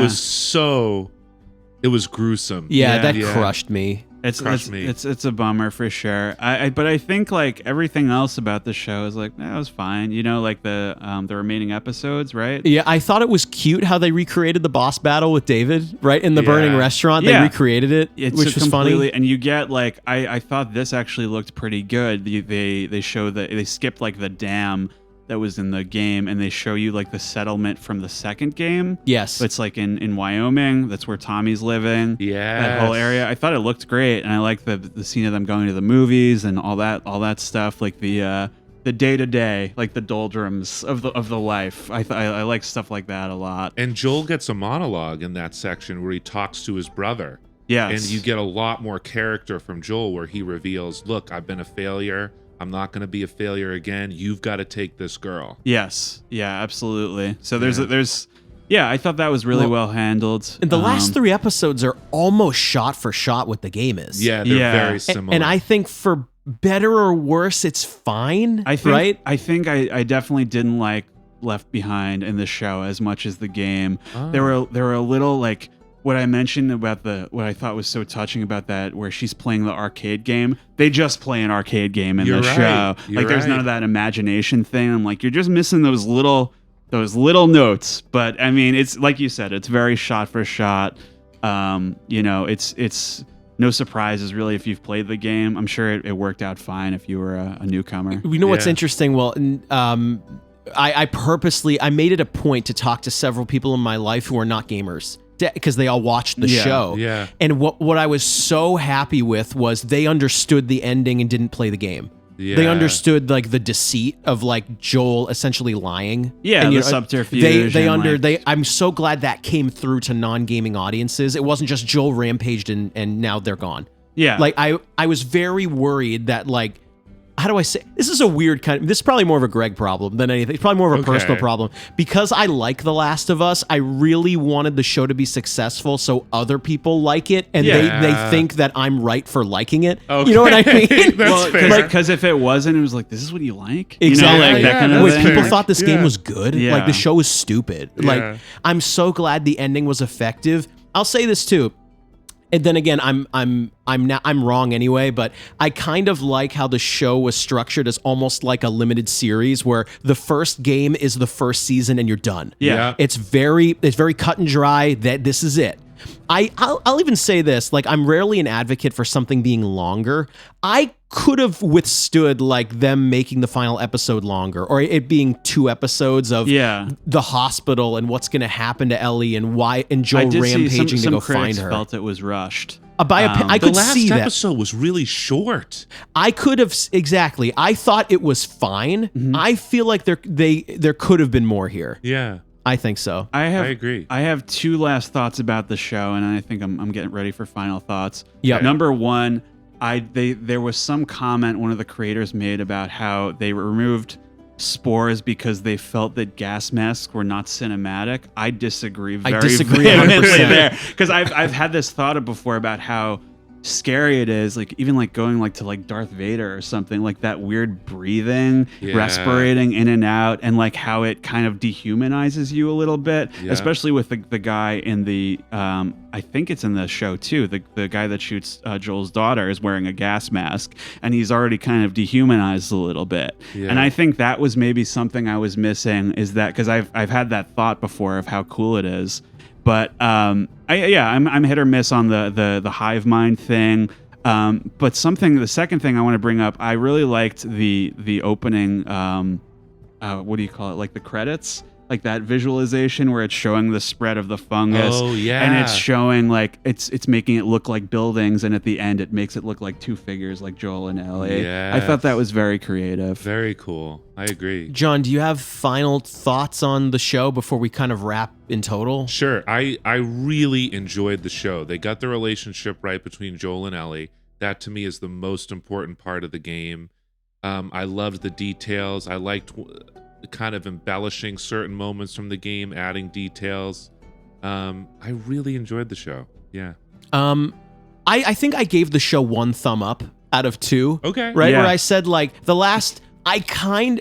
[SPEAKER 2] It was gruesome.
[SPEAKER 1] Yeah, that crushed me.
[SPEAKER 3] It's a bummer for sure. But I think like everything else about the show is like that was fine. You know, like the remaining episodes, right?
[SPEAKER 1] Yeah, I thought it was cute how they recreated the boss battle with David, right? In the burning restaurant. They recreated it, which was funny.
[SPEAKER 3] And you get like I thought this actually looked pretty good. They show that they skipped like the dam that was in the game, and they show you like the settlement from the second game.
[SPEAKER 1] Yes.
[SPEAKER 3] It's like in Wyoming. That's where Tommy's living.
[SPEAKER 2] Yeah.
[SPEAKER 3] That whole area. I thought it looked great, and I like the scene of them going to the movies and all that stuff. Like the day to day, like the doldrums of the life. I like stuff like that a lot.
[SPEAKER 2] And Joel gets a monologue in that section where he talks to his brother.
[SPEAKER 3] Yes.
[SPEAKER 2] And you get a lot more character from Joel where he reveals, look, I've been a failure. I'm not going to be a failure again. You've got to take this girl.
[SPEAKER 3] Yes. Yeah, absolutely. So there's I thought that was really well handled.
[SPEAKER 1] And the last 3 episodes are almost shot for shot what the game is.
[SPEAKER 2] Yeah, they're very similar.
[SPEAKER 1] And I think for better or worse, it's fine.
[SPEAKER 3] I think I definitely didn't like Left Behind in the show as much as the game.
[SPEAKER 2] Oh.
[SPEAKER 3] There were a little like what I mentioned about what I thought was so touching about that, where she's playing the arcade game. They just play an arcade game in the show. Like there's none of that imagination thing. I'm like, you're just missing those little notes. But I mean, it's like you said, it's very shot for shot. You know, it's no surprises really if you've played the game. I'm sure it worked out fine if you were a newcomer.
[SPEAKER 1] You know what's interesting? Well, I purposely made it a point to talk to several people in my life who are not gamers, because they all watched the show.
[SPEAKER 2] Yeah.
[SPEAKER 1] And what I was so happy with was they understood the ending and didn't play the game.
[SPEAKER 2] Yeah.
[SPEAKER 1] They understood like the deceit of like Joel essentially lying.
[SPEAKER 3] Yeah,
[SPEAKER 1] and,
[SPEAKER 3] the subterfuge.
[SPEAKER 1] I'm so glad that came through to non-gaming audiences. It wasn't just Joel rampaged and now they're gone.
[SPEAKER 3] Yeah.
[SPEAKER 1] Like I was very worried that like, how do I say, this is a weird this is probably more of a Greg problem than anything. It's probably more of a personal problem. Because I like The Last of Us, I really wanted the show to be successful so other people like it, and they think that I'm right for liking it.
[SPEAKER 2] Okay.
[SPEAKER 1] You know what I mean?
[SPEAKER 2] That's fair.
[SPEAKER 3] Because if it wasn't, it was like, this is what you like?
[SPEAKER 1] Exactly.
[SPEAKER 3] You know, like that kind of
[SPEAKER 1] Wait,
[SPEAKER 3] thing.
[SPEAKER 1] people thought this game was good.
[SPEAKER 3] Yeah.
[SPEAKER 1] Like the show was stupid.
[SPEAKER 2] Yeah.
[SPEAKER 1] Like I'm so glad the ending was effective. I'll say this too. And then again, I'm wrong anyway, but I kind of like how the show was structured as almost like a limited series where the first game is the first season and you're done.
[SPEAKER 2] Yeah.
[SPEAKER 1] It's very cut and dry that this is it. I'll even say this, like I'm rarely an advocate for something being longer. I could have withstood like them making the final episode longer, or it being 2 episodes of the hospital and what's going to happen to Ellie and why and Joel rampaging to go find her.
[SPEAKER 3] Felt it was rushed.
[SPEAKER 1] I could see that.
[SPEAKER 2] The last episode was really short.
[SPEAKER 1] I could have exactly. I thought it was fine.
[SPEAKER 3] Mm-hmm.
[SPEAKER 1] I feel like there could have been more here.
[SPEAKER 2] Yeah.
[SPEAKER 1] I think so.
[SPEAKER 2] I agree.
[SPEAKER 3] I have 2 last thoughts about the show, and I think I'm getting ready for final thoughts.
[SPEAKER 1] Yeah.
[SPEAKER 3] Number 1, there was some comment one of the creators made about how they removed spores because they felt that gas masks were not cinematic. I disagree very vehemently
[SPEAKER 1] 100%.
[SPEAKER 3] there, because I've had this thought before about how scary it is, like even like going like to like Darth Vader or something, like that weird breathing, respirating in and out, and like how it kind of dehumanizes you a little bit, especially with the guy in the I think it's in the show too, the guy that shoots Joel's daughter is wearing a gas mask, and he's already kind of dehumanized a little bit. And I think that was maybe something I was missing, is that because I've had that thought before of how cool it is. But I'm hit or miss on the hive mind thing. But the second thing I want to bring up, I really liked the opening. What do you call it? Like the credits, like that visualization where it's showing the spread of the fungus.
[SPEAKER 2] Oh yeah,
[SPEAKER 3] and it's showing like it's making it look like buildings, and at the end it makes it look like 2 figures, like Joel and Ellie.
[SPEAKER 2] Yeah,
[SPEAKER 3] I thought that was very creative.
[SPEAKER 2] Very cool. I agree.
[SPEAKER 1] John, do you have final thoughts on the show before we kind of wrap in total?
[SPEAKER 2] Sure. I really enjoyed the show. They got the relationship right between Joel and Ellie. That to me is the most important part of the game. I loved the details. I liked kind of embellishing certain moments from the game, adding details. I really enjoyed the show. Yeah.
[SPEAKER 1] I think I gave the show 1 thumb up out of 2.
[SPEAKER 2] Okay.
[SPEAKER 1] Right?
[SPEAKER 3] Yeah.
[SPEAKER 1] Where I said like the last, I'm kind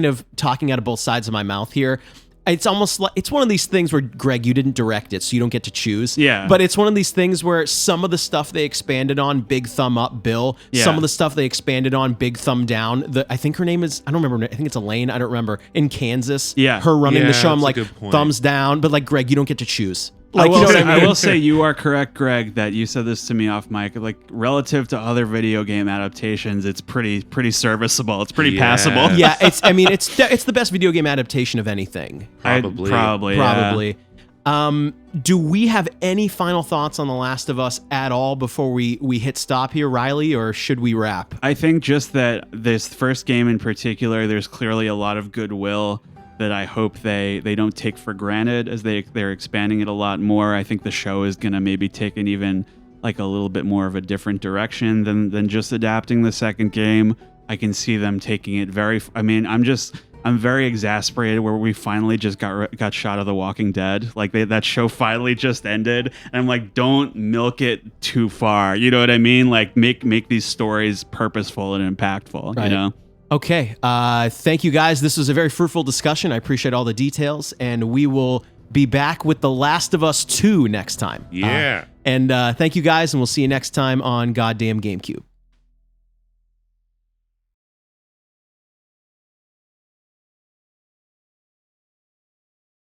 [SPEAKER 1] of talking out of both sides of my mouth here. It's almost like it's one of these things where, Greg, you didn't direct it, so you don't get to choose.
[SPEAKER 3] Yeah.
[SPEAKER 1] But it's one of these things where some of the stuff they expanded on, big thumb up, Bill.
[SPEAKER 3] Yeah.
[SPEAKER 1] Some of the stuff they expanded on, big thumb down. I think her name is, I don't remember. I think it's Elaine. I don't remember. In Kansas.
[SPEAKER 3] Yeah.
[SPEAKER 1] Her running the
[SPEAKER 2] Yeah,
[SPEAKER 1] show. I'm
[SPEAKER 2] that's a
[SPEAKER 1] like,
[SPEAKER 2] good point.
[SPEAKER 1] thumbs down. But like, Greg, you don't get to choose.
[SPEAKER 3] I
[SPEAKER 1] Like,
[SPEAKER 3] will,
[SPEAKER 1] you know what I mean?
[SPEAKER 3] I will say you are correct, Greg, that you said this to me off mic. Like relative to other video game adaptations, it's pretty serviceable. It's pretty passable.
[SPEAKER 1] Yeah, it's the best video game adaptation of anything.
[SPEAKER 2] Probably.
[SPEAKER 3] Probably.
[SPEAKER 1] Do we have any final thoughts on The Last of Us at all before we hit stop here, Riley, or should we wrap?
[SPEAKER 3] I think just that this first game in particular, there's clearly a lot of goodwill that I hope they don't take for granted as they're expanding it a lot more. I think the show is going to maybe take an even like a little bit more of a different direction than just adapting the second game. I can see them taking it I'm very exasperated where we finally just got shot of The Walking Dead. Like that show finally just ended, and I'm like, don't milk it too far. You know what I mean? Like make these stories purposeful and impactful.
[SPEAKER 1] Right.
[SPEAKER 3] You know.
[SPEAKER 1] Okay. Thank you, guys. This was a very fruitful discussion. I appreciate all the details, and we will be back with The Last of Us 2 next time.
[SPEAKER 2] Yeah.
[SPEAKER 1] And thank you, guys, and we'll see you next time on Goddamn Gamecube.